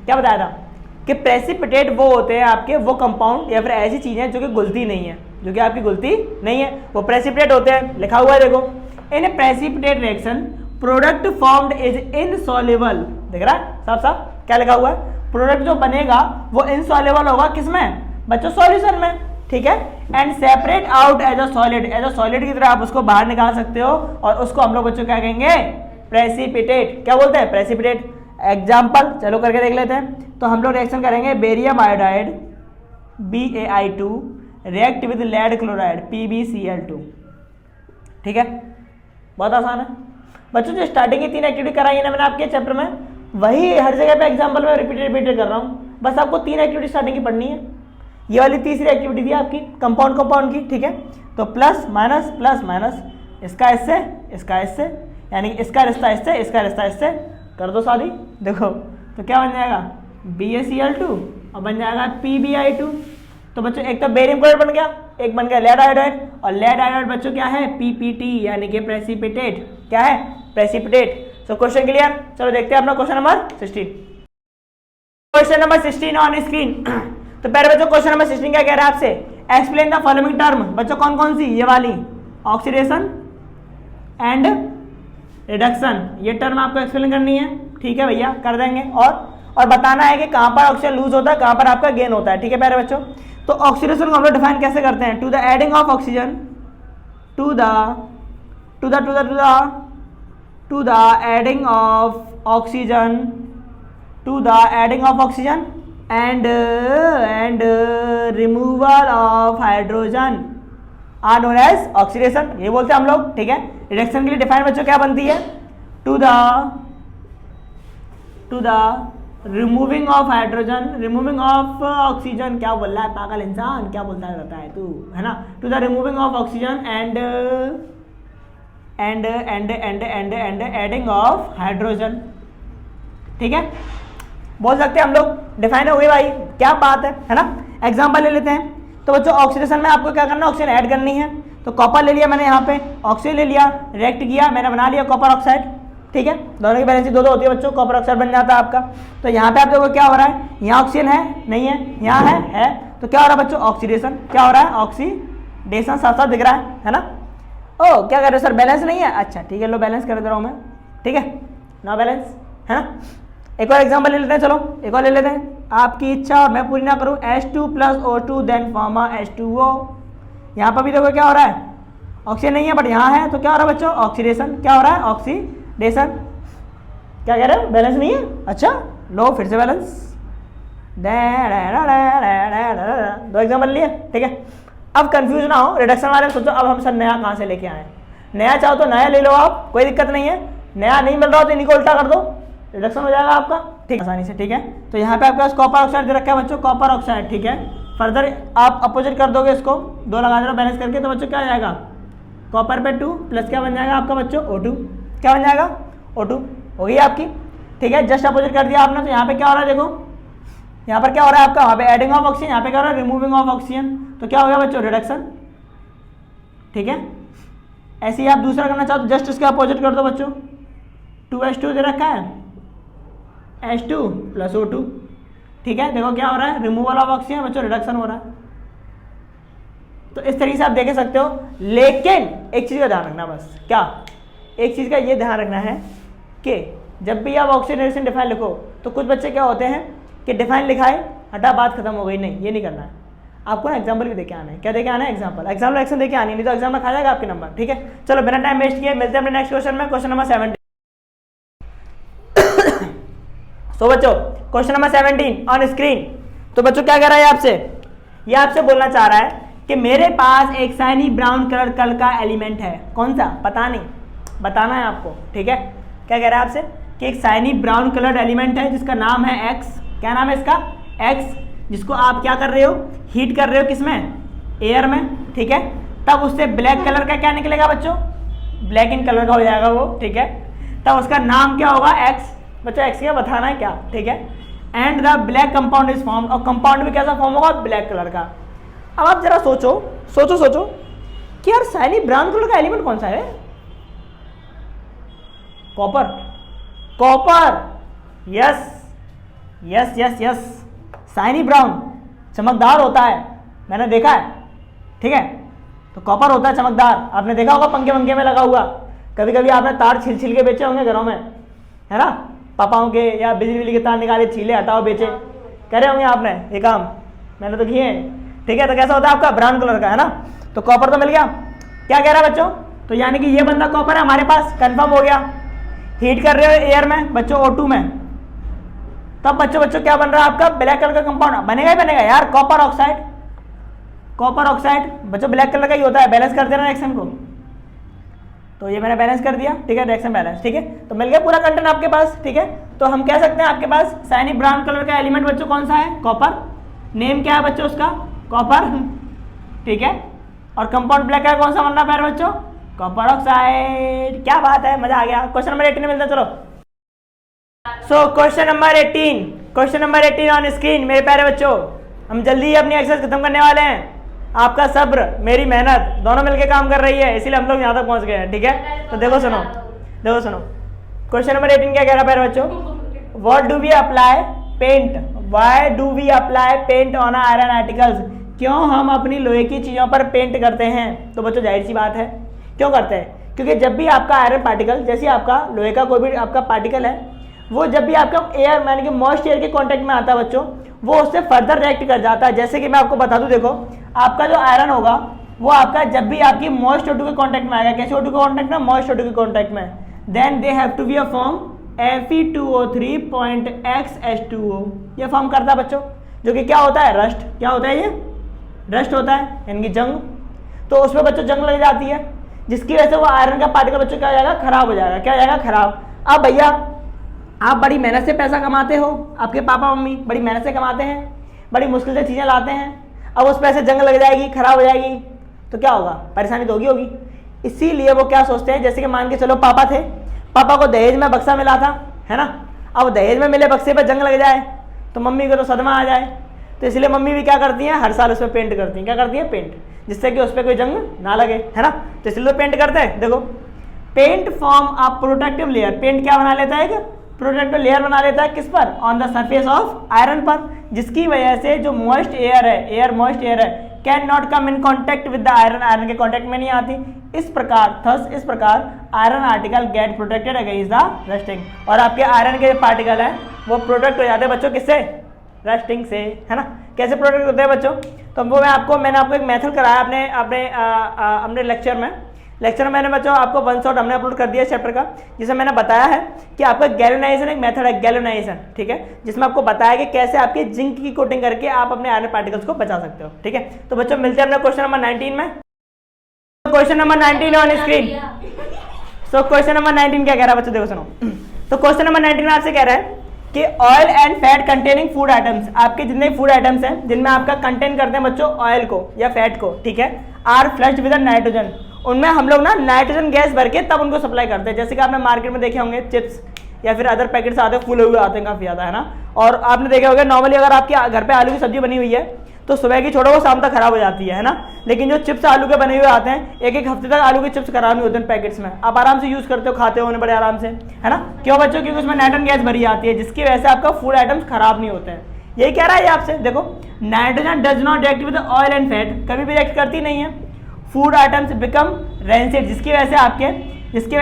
क्या बताया था कि प्रेसिपिटेट वो होते हैं आपके वो कंपाउंड या फिर ऐसी चीजें जो कि घुलती नहीं है, जो कि आपकी घुलती नहीं है, वो प्रेसिपिटेट होते हैं। लिखा हुआ है देखो, in precipitate reaction product formed is insoluble, देख रहा है साफ साफ क्या लिखा हुआ है, प्रोडक्ट जो बनेगा वो इनसॉल्युबल होगा किसमें बच्चों, सॉल्यूशन में, ठीक है। And separate out as a solid की तरह आप उसको बाहर निकाल सकते हो, और उसको हम लोग बच्चों क्या कहेंगे, प्रेसिपिटेट, क्या बोलते हैं, प्रेसिपिटेट। एग्जाम्पल चलो करके देख लेते हैं। तो हम लोग रिएक्शन करेंगे, barium iodide BaI2 react with lead chloride PbCl2, ठीक है, बहुत आसान है बच्चों। जो स्टार्टिंग की 3 एक्टिविटी कराई है ना मैंने आपके चैप्टर में, वही हर जगह पे एग्जाम्पल में रिपीट कर रहा हूँ, बस आपको 3 एक्टिविटी स्टार्टिंग की पढ़नी है। ये वाली तीसरी एक्टिविटी थी आपकी कंपाउंड की, ठीक है। तो प्लस माइनस इसका इससे यानी इसका रिश्ता इससे, इसका रिश्ता इससे कर दो शादी, देखो तो क्या बन जाएगा, BaCl2 और बन जाएगा PbI2। तो बच्चों एक तो बेरियम क्लोराइड बन गया, एक बन गया लेड आयोडाइड, और लेड आयोडाइड बच्चों क्या है, PPT यानी कि प्रेसिपिटेट, क्या है, प्रेसिपिटेट। सो क्वेश्चन क्लियर, चलो देखते हैं अपना question number 16। Question number 16 on screen. तो पहले बच्चों क्वेश्चन नंबर 16 क्या कह रहा है आपसे, एक्सप्लेन द फॉलोइंग टर्म। बच्चों कौन कौन सी, ये वाली ऑक्सीडेशन एंड रिडक्शन, ये टर्म आपको एक्सप्लेन करनी है। ठीक है भैया, कर देंगे। और बताना है कि कहां पर ऑक्सीजन लूज होता है, कहां पर आपका गेन होता है। ठीक है प्यारे बच्चों, तो ऑक्सीडेशन को हम लोग डिफाइन कैसे करते हैं, to the adding of oxygen to the adding of oxygen and removal of hydrogen are known as oxidation, ये बोलते हैं हम लोग। ठीक है, रिडक्शन के लिए डिफाइन बच्चों क्या बनती है, to the removing of hydrogen, removing of oxygen, क्या बोल रहा है पागल इंसान, क्या बोलता रहता है तू, है ना, to the removing of oxygen and adding of hydrogen. ठीक है, बोल सकते हैं हम लोग, डिफाइन हो गई भाई, क्या बात है ना। एग्जांपल ले लेते हैं। तो बच्चों ऑक्सीडेशन में आपको क्या करना है, ऑक्सीजन ऐड करनी है। तो कॉपर ले लिया मैंने, यहाँ पे ऑक्सीजन ले लिया, रिएक्ट किया, मैंने बना लिया कॉपर ऑक्साइड। ठीक है, दोनों की वैलेंसी दो होती है बच्चों, कॉपर ऑक्साइड बन जाता है आपका। तो यहाँ पे आप देखो क्या हो रहा है, यहाँ ऑक्सीजन है नहीं है, यहाँ है, तो क्या हो रहा है बच्चों, ऑक्सीडेशन। क्या हो रहा है, ऑक्सीडेशन साथ साथ दिख रहा है ना। ओ क्या कर रहे हो सर, बैलेंस नहीं है, अच्छा ठीक है, लो बैलेंस कर दे रहा हूँ मैं। ठीक है, नो बैलेंस, है ना। एक और एग्जांपल ले लेते हैं, चलो एक और ले लेते हैं, आपकी इच्छा और मैं पूरी ना करूँ। H2 + O2 then form H2O। यहाँ पर भी देखो क्या हो रहा है, ऑक्सीजन नहीं है बट यहाँ है, तो क्या हो रहा है बच्चों, ऑक्सीडेशन। क्या हो रहा है, ऑक्सीडेशन। क्या कह रहे हो, बैलेंस नहीं है, अच्छा लो फिर से बैलेंस। दो एग्जाम्पल लिए। ठीक है, अब कंफ्यूज ना हो, रिडक्शन वाले में सोचो अब हम सर नया कहाँ से लेके आए। नया चाहो तो नया ले लो आप, कोई दिक्कत नहीं है। नया नहीं मिल रहा तो इन्हीं को उल्टा कर दो, रिडक्शन हो जाएगा आपका, ठीक है, आसानी से। ठीक है, तो यहाँ पे आपके पास कॉपर ऑक्साइड दे रखा है बच्चों, कॉपर ऑक्साइड। ठीक है, फर्दर आप अपोजिट कर दोगे इसको, दो लगा दे रहे हो बैलेंस करके, तो बच्चों क्या आ जाएगा, कॉपर पे 2 प्लस क्या बन जाएगा आपका बच्चों, O2। क्या बन जाएगा, O2 हो गई आपकी। ठीक है, जस्ट अपोजिट कर दिया आपने, तो यहाँ पे क्या हो रहा है देखो, यहाँ पर क्या हो रहा है आपका, वहाँ पे एडिंग ऑफ ऑक्सीजन, यहाँ पे क्या हो रहा है, रिमूविंग ऑफ ऑक्सीजन। तो क्या हो गया बच्चों, रिडक्शन। ठीक है, ऐसे ही आप दूसरा करना चाहो तो जस्ट इसका अपोजिट कर दो बच्चों, 2H2 दे रखा है, H2 + O2। ठीक है, देखो क्या हो रहा है, रिमूवल ऑफ ऑक्सीजन बच्चों, रिडक्शन हो रहा है। तो इस तरीके से आप देख सकते हो, लेकिन एक चीज़ का ध्यान रखना, बस क्या, एक चीज़ का ये ध्यान रखना है कि जब भी आप ऑक्सीडेशन डिफाइन लिखो तो कुछ बच्चे क्या होते हैं कि डिफाइन लिखाए, हटा बात खत्म हो गई, नहीं ये नहीं करना है आपको ना, एग्जाम्पल भी देके आना है। क्या देके आना है, एग्जाम्पल एक्शन देके आनी, नहीं तो एग्जाम में खा जाएगा आपके नंबर। ठीक है, चलो बिना टाइम वेस्ट किए मिलते हैं अपने नेक्स्ट क्वेश्चन में, क्वेश्चन नंबर 17। तो बच्चों क्वेश्चन नंबर 17 ऑन स्क्रीन। तो बच्चों क्या कह रहा है आपसे, ये आपसे बोलना चाह रहा है कि मेरे पास एक शाइनी ब्राउन कलर का एलिमेंट है, कौन सा पता नहीं, बताना है आपको। ठीक है, क्या कह रहा है आपसे कि एक शाइनी ब्राउन कलर एलिमेंट है जिसका नाम है एक्स। क्या नाम है इसका, एक्स, जिसको आप क्या कर रहे हो, हीट कर रहे हो किसमें, एयर में। ठीक है, तब उससे ब्लैक कलर का क्या निकलेगा बच्चों, ब्लैक इन कलर का हो जाएगा वो। ठीक है, तब उसका नाम क्या होगा, एक्स। बच्चों एक्स क्या बताना है क्या, ठीक है। And the black compound is form, और कंपाउंड भी कैसा फॉर्म होगा, ब्लैक कलर का। अब आप जरा सोचो कि यार शाइनी ब्राउन कलर का एलिमेंट कौन सा है, कॉपर। यस, शाइनी ब्राउन चमकदार होता है, मैंने देखा है। ठीक है, तो कॉपर होता है चमकदार, आपने देखा होगा पंखे में लगा हुआ, कभी कभी आपने तार छिल के बेचे होंगे घरों में, है ना, पापाओं के, या बिजली के तार निकाले, छीले हटाओ बेचे, करे होंगे आपने ये काम, मैंने तो किए हैं। ठीक है, तो कैसा होता है आपका, ब्राउन कलर का, है ना। तो कॉपर तो मिल गया। क्या कह रहा है बच्चों, तो यानी कि ये बंदा कॉपर है हमारे पास, कंफर्म हो गया। हीट कर रहे हो एयर में बच्चों, O2 में, तब बच्चों क्या बन रहा है आपका, ब्लैक कलर का कंपाउंड बनेगा ही बनेगा यार, कॉपर ऑक्साइड बच्चों ब्लैक कलर का ही होता है। बैलेंस कर देना रिएक्शन को, तो ये मैंने बैलेंस कर दिया। ठीक है, रिएक्शन बैलेंस। ठीक है, तो मिल गया पूरा कंटेंट आपके पास। ठीक है, तो हम कह सकते हैं आपके पास शाइनी ब्राउन कलर का एलिमेंट बच्चों कौन सा है, कॉपर। नेम क्या है बच्चों उसका, कॉपर। ठीक है, और कंपाउंड ब्लैक कलर कौन सा बन रहा है बच्चों, कॉपर ऑक्साइड। क्या बात है, मजा आ गया। क्वेश्चन नंबर 18 में मिलता है, चलो। So question number 18 on screen मेरे प्यारे बच्चों। हम जल्दी ही अपनी एक्सरसाइज खत्म करने वाले हैं। आपका सब्र, मेरी मेहनत दोनों मिलकर काम कर रही है, इसीलिए हम लोग यहाँ तक पहुँच गए हैं। ठीक है, तो देखो सुनो, क्वेश्चन नंबर 18 क्या कह रहा है प्यारे बच्चों, what do we apply paint, why do we apply paint on iron articles, क्यों हम अपनी लोहे की चीज़ों पर पेंट करते हैं? तो बच्चों जाहिर सी बात है क्यों करते हैं, क्योंकि जब भी आपका आयरन पार्टिकल, जैसे आपका लोहे का कोई भी आपका पार्टिकल है, वो जब भी आपका एयर यानी कि मॉइस्ट एयर के कांटेक्ट में आता है बच्चों, वो उससे फर्दर रिएक्ट कर जाता है। जैसे कि मैं आपको बता दूं, देखो आपका जो आयरन होगा वो आपका जब भी आपकी मॉइस्ट O2 के कांटेक्ट में आएगा, कैसे O2 के कांटेक्ट में? मॉइस्ट O2 के कांटेक्ट में, then they have to be a form Fe2O3.XH2O, ये फॉर्म करता है बच्चों, जो कि क्या होता है? रस्ट। क्या होता है? ये रस्ट होता है, यानी कि जंग। तो उसमें बच्चों जंग लग जाती है, जिसकी वजह से वो आयरन का पार्टिकल बच्चों क्या हो जाएगा? खराब हो जाएगा। क्या हो जाएगा? खराब। अब भैया आप बड़ी मेहनत से पैसा कमाते हो, आपके पापा मम्मी बड़ी मेहनत से कमाते हैं, बड़ी मुश्किल से चीज़ें लाते हैं, अब उस पैसे जंग लग जाएगी, खराब हो जाएगी, तो क्या होगा? परेशानी तो होगी। इसीलिए वो क्या सोचते हैं, जैसे कि मान के चलो पापा थे, पापा को दहेज में बक्सा मिला था, है ना, अब दहेज में मिले बक्से पर जंग लग जाए तो मम्मी को तो सदमा आ जाए, तो इसलिए मम्मी भी क्या करती हैं? हर साल उस पर पेंट करती हैं। क्या करती हैं? पेंट, जिससे कि उस पर कोई जंग ना लगे, है ना, तो इसलिए तो पेंट करते हैं। देखो paint form a protective layer, paint क्या बना लेता है? एक प्रोटेक्टिव लेयर बना लेता है, किस पर? On the surface of iron पर, जिसकी वजह से जो मॉइस्ट एयर है, एयर मॉइस्ट एयर है, can not come in contact with the iron, iron के कॉन्टेक्ट में नहीं आती। इस प्रकार iron article get protected against the rusting, और आपके आयरन के पार्टिकल हैं वो प्रोटेक्ट हो जाते हैं बच्चों, किससे? रस्टिंग से, है ना। कैसे प्रोटेक्ट होते हैं बच्चों? तो वो मैंने आपको एक मेथड कराया अपने लेक्चर में मैंने बच्चों आपको वन शॉट हमने अपलोड कर दिया चैप्टर का, जिसमें मैंने बताया है कि आपका गैल्वेनाइजेशन एक मेथड है, गैल्वेनाइजेशन, ठीक है, जिसमें आपको बताया कि कैसे आपके जिंक की कोटिंग करके आप अपने आयरन पार्टिकल्स को बचा सकते हो, ठीक है। तो बच्चों मिलते हैं अपने क्वेश्चन नंबर 19 में। Question number 19 on screen. So question number 19 क्या कह रहा है बच्चों? देखो सुनो, तो क्वेश्चन नंबर 19 में आपसे कह रहा है कि oil and fat containing food items, आपके जितने फूड आइटम्स हैं जिनमें आपका कंटेन करते हैं बच्चों ऑयल को या फैट को, ठीक है, आर फ्लश्ड विद नाइट्रोजन, उनमें हम लोग ना नाइट्रोजन गैस भर के तब उनको सप्लाई करते हैं। जैसे कि आपने मार्केट में देखे होंगे चिप्स या फिर अदर पैकेट्स आते हैं, फूले हुए आते हैं काफ़ी ज़्यादा, है ना। और आपने देखे होंगे नॉर्मली अगर आपके घर पे आलू की सब्जी बनी हुई है तो सुबह की छोड़ो वो शाम तक खराब हो जाती है ना। लेकिन जो चिप्स आलू के बने हुए आते हैं, एक एक हफ्ते तक आलू के चिप्स खराब नहीं होते हैं पैकेट्स में, आप आराम से यूज़ करते हो, खाते हो उन्हें बड़े आराम से, है ना। क्यों बच्चों? क्योंकि उसमें नाइट्रोजन गैस भरी आती है, जिसकी वजह से आपका फूड आइटम्स खराब नहीं होते हैं। यही कह रहा है आपसे। देखो nitrogen does not react with oil and fat, कभी भी रिएक्ट करती नहीं है। फूड आइटम्स बिकम रेंसिड, जिसकी वजह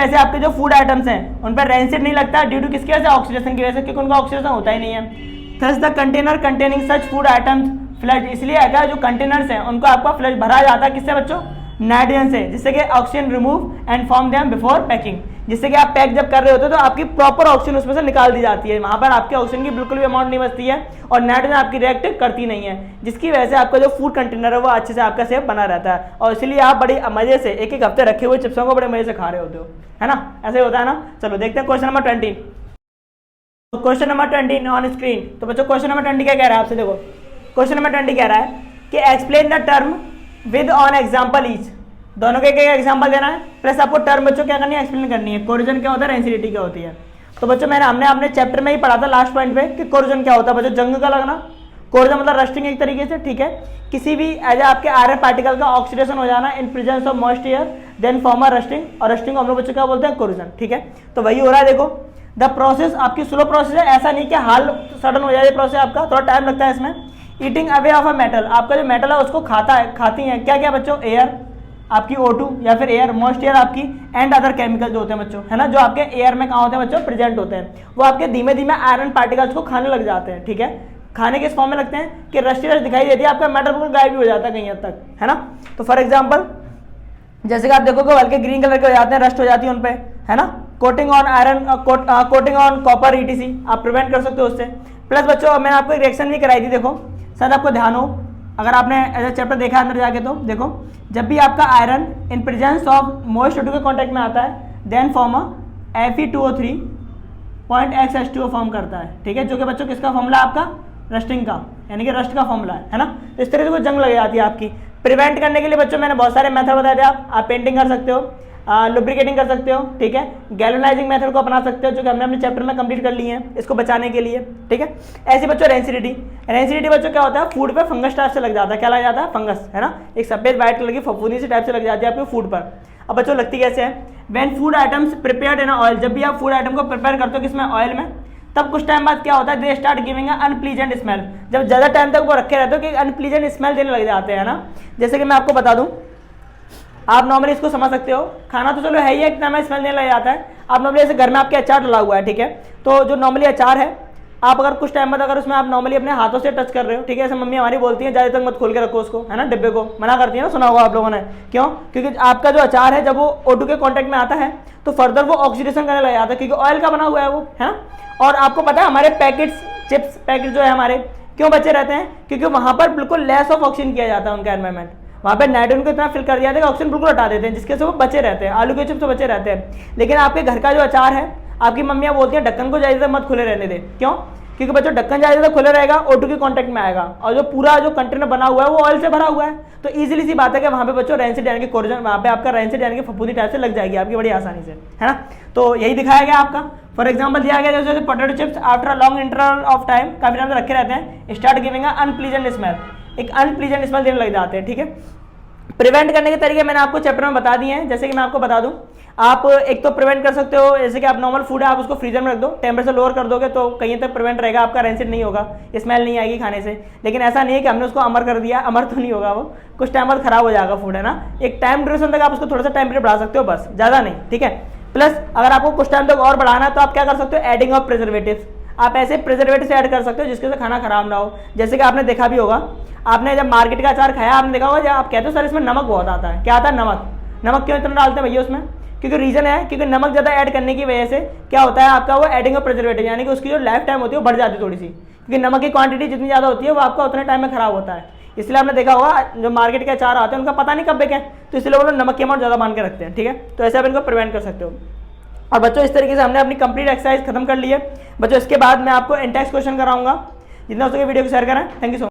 से आपके जो फूड आइटम्स हैं उन पर रेंसिड नहीं लगता, ड्यू टू किसकी वजह से? ऑक्सीडेशन की वजह से, क्योंकि उनका ऑक्सीडेशन होता ही नहीं है। Thus the container containing such food items flood, इसलिए अगर जो कंटेनर्स हैं उनको आपका फ्लड भरा जाता है, किससे बच्चों? नाइट्रोजन से, जिससे कि oxygen remove and form them before packing, जिससे कि आप पैक जब कर रहे होते हो तो आपकी प्रॉपर ऑक्सीजन उसमें से निकाल दी जाती है, वहाँ पर आपके ऑक्सीजन की बिल्कुल भी अमाउंट नहीं बचती है और नाइट्रोजन आपकी रिएक्ट करती नहीं है, जिसकी वजह से आपका जो फूड कंटेनर है वो अच्छे से आपका सेफ बना रहता है, और इसलिए आप बड़ी मजे से एक एक हफ्ते रखे हुए चिप्सों को बड़े मजे से खा रहे होते हो, है ना। ऐसे होता है ना। चलो देखते हैं question number 20। Question number 20 on screen. तो बच्चों क्वेश्चन नंबर 20 क्या कह रहा है आपसे? देखो क्वेश्चन नंबर 20 कह रहा है कि explain the term with on example each, दोनों के एग्जाम्पल देना है, प्लस आपको टर्म बच्चों क्या करनी है? एक्सप्लेन करनी है। कोरोजन क्या होता है? रेंसिडिटी क्या होती है? तो बच्चों हमने अपने चैप्टर में ही पढ़ा था लास्ट पॉइंट पे कि कोरोजन क्या होता है बच्चों? जंग का लगना। कोरोजन मतलब रस्टिंग एक तरीके से, ठीक है, किसी भी एज आपके आयरन पार्टिकल का ऑक्सीडेशन हो जाना in presence of moist air, then form rusting, और रस्टिंग को हम लोग बच्चों क्या बोलते हैं? कोरोजन, ठीक है। तो वही हो रहा है। देखो द प्रोसेस आपकी स्लो प्रोसेस है, ऐसा नहीं कि हाल सडन हो जाए प्रोसेस, आपका थोड़ा टाइम लगता है इसमें। Eating away of a metal, आपका जो मेटल है उसको खाती हैं क्या क्या बच्चों? एयर, आपकी O2 या फिर एयर, मॉइस्ट एयर आपकी, एंड अदर केमिकल जो होते हैं बच्चों, है ना, जो आपके एयर में कहाँ होते हैं बच्चों? प्रेजेंट होते हैं, वो आपके धीमे धीमे आयरन पार्टिकल्स को खाने लग जाते हैं, ठीक है। खाने के इस फॉर्म में लगते हैं कि रस्टी रस्ट दिखाई देती है, आपका मेटल बिल्कुल गायब भी हो जाता है कहीं हद तक, है ना। तो फॉर एग्जाम्पल जैसे कि आप देखोगे हल्के ग्रीन कलर के हो जाते हैं, रस्ट हो जाती है उन पर, है ना। Coating on iron, coating on copper ETC आप प्रिवेंट कर सकते हो उससे। प्लस बच्चों मैंने आपको एक रिएक्शन भी कराई थी, देखो शायद आपको ध्यान हो, अगर आपने ऐसा चैप्टर देखा अंदर जाके, तो देखो जब भी आपका iron in presence of moist O2 के कॉन्टेक्ट में आता है, देन फॉर्म Fe2O3.XH2O फॉर्म करता है, ठीक है, जो कि बच्चों किसका फॉर्मूला? आपका रस्टिंग का, यानी कि रस्ट का फॉर्मूला है ना। तो इस तरह से कोई जंग लग जाती है आपकी। प्रिवेंट करने के लिए बच्चों मैंने बहुत सारे मेथड बताए थे, आप पेंटिंग कर सकते हो, लुब्रिकेटिंग कर सकते हो, ठीक है, गैल्वेनाइजिंग मेथड को अपना सकते हो, जो कि हमने अपने चैप्टर में कंप्लीट कर लिए हैं इसको बचाने के लिए, ठीक है। ऐसे बच्चों रेंसिडिटी बच्चों क्या होता है? फूड पे फंगस टाइप से लग जाता है, क्या लग जाता है? फंगस, है ना, एक सफेद व्हाइट कलर की फफूंदी से टाइप से लग जाती है आपके फूड पर। अब बच्चों लगती कैसे है? When food items prepared in oil, जब भी आप फूड आइटम को प्रिपेयर करते हो किसमें? ऑयल में, तब कुछ टाइम बाद क्या होता है, they start giving unpleasant smell. जब ज़्यादा टाइम तक वो रखे रहते हो कि अनप्लीजेंट स्मेल देने लग जाते हैं ना। जैसे कि मैं आपको बता दूं, आप नॉर्मली इसको समझ सकते हो, खाना तो चलो है ही, एक टाइम स्मेल देने लग जाता है। आप नॉर्मली ऐसे घर में आपके अचार डला हुआ है, ठीक है, तो जो नॉर्मली अचार है, आप अगर कुछ टाइम बाद अगर उसमें आप नॉर्मली अपने हाथों से टच कर रहे हो, ठीक है, ऐसे मम्मी हमारी बोलती है ज़्यादा तक मत खोल के रखो उसको, है ना, डिब्बे को मना करती है ना, सुना होगा आप लोगों ने। क्यों? क्योंकि आपका जो अचार है जब वो O2 के कॉन्टेक्ट में आता है तो फर्दर वो ऑक्सीडेशन करने लग जाता है, क्योंकि ऑयल का बना हुआ है वो, है ना। और आपको पता है हमारे पैकेट्स, चिप्स पैकेट जो है हमारे, क्यों बचे रहते हैं? क्योंकि वहाँ पर बिल्कुल लेस ऑफ ऑक्सीजन किया जाता है उनका एनवायरमेंट, वहाँ पे नाइट्रोजन को इतना फिल कर दिया जाता है कि ऑक्सीजन बिल्कुल हटा देते हैं, जिसके से वो बचे रहते हैं, आलू के चिप्स तो बचे रहते हैं। लेकिन आपके घर का जो अचार है, आपकी मम्मियाँ बोलती हैं ढक्कन को ज़्यादा मत खुले रहने दे। क्यों? क्योंकि बच्चों ढक्कन ज़्यादा खुले रहेगा, O2 के कांटेक्ट में आएगा, और जो पूरा जो कंटेनर बना हुआ है वो ऑयल से भरा हुआ है, तो इजीली सी बात है कि वहाँ पे बच्चों रैंसिड यानी कि कोरोजन, वहाँ पे आपका रैंसिड यानी कि फफूंदी टाइप से लग जाएगी आपकी बड़ी आसानी से, है ना। तो यही दिखाया गया आपका। फॉर एग्जाम्पल दिया गया जैसे potato chips after a long interval of time, काफी टाइम से रखे रहते हैं, स्टार्ट गिविंग अनप्लीजेंट स्मेल, एक अनप्लीजेंट स्मेल देने लग जाते हैं, ठीक है। प्रिवेंट करने के तरीके मैंने आपको चैप्टर में बता दिए हैं। जैसे कि मैं आपको बता दूं, आप एक तो प्रिवेंट कर सकते हो, जैसे कि आप नॉर्मल फूड है आप उसको फ्रीजर में रख दो, टेम्परेचर लोअर कर दोगे तो कहीं तक प्रिवेंट रहेगा, आपका रैंसिड नहीं होगा, स्मेल नहीं आएगी खाने से। लेकिन ऐसा नहीं है कि हमने उसको अमर कर दिया, अमर तो नहीं होगा वो, कुछ टाइम बाद खराब हो जाएगा फूड, है ना। एक टाइम ड्यूरेशन तक आप उसको थोड़ा सा टेम्परेचर बढ़ा सकते हो, बस ज़्यादा नहीं, ठीक है। प्लस अगर आपको कुछ टाइम तक और बढ़ाना है तो आप क्या कर सकते हो, एडिंग ऑफ प्रिजर्वेटिव्स, आप ऐसे प्रिजर्वेटिव ऐड कर सकते हो जिसके से खाना खराब ना हो। जैसे कि आपने देखा भी होगा, आपने जब मार्केट का अचार खाया आपने देखा होगा, जब आप कहते हो सर इसमें नमक बहुत आता है, क्या आता है, नमक। नमक क्यों इतना डालते हैं भैया उसमें? क्योंकि रीजन है, क्योंकि नमक ज़्यादा ऐड करने की वजह से क्या होता है आपका, वो एडिंग ऑफ प्रिजर्वेटिव यानी कि उसकी जो लाइफ टाइम होती है वो बढ़ जाती है थोड़ी सी, क्योंकि नमक की क्वांटिटी जितनी ज़्यादा होती है वो आपका उतने टाइम में खराब होता है। इसलिए आपने देखा होगा जो मार्केट के अचार आते हैं उनका पता नहीं कब बिके, तो इसलिए वो लोग नमक की अमाउंट ज़्यादा मान के रखते हैं, ठीक है। तो ऐसे आप इनको प्रिवेंट कर सकते हो। और बच्चों इस तरीके से हमने अपनी कंप्लीट एक्सरसाइज खत्म कर ली है। बच्चों इसके बाद मैं आपको इंटेक्स क्वेश्चन कराऊंगा, जितना हो सके वीडियो को शेयर करें। Thank you so much.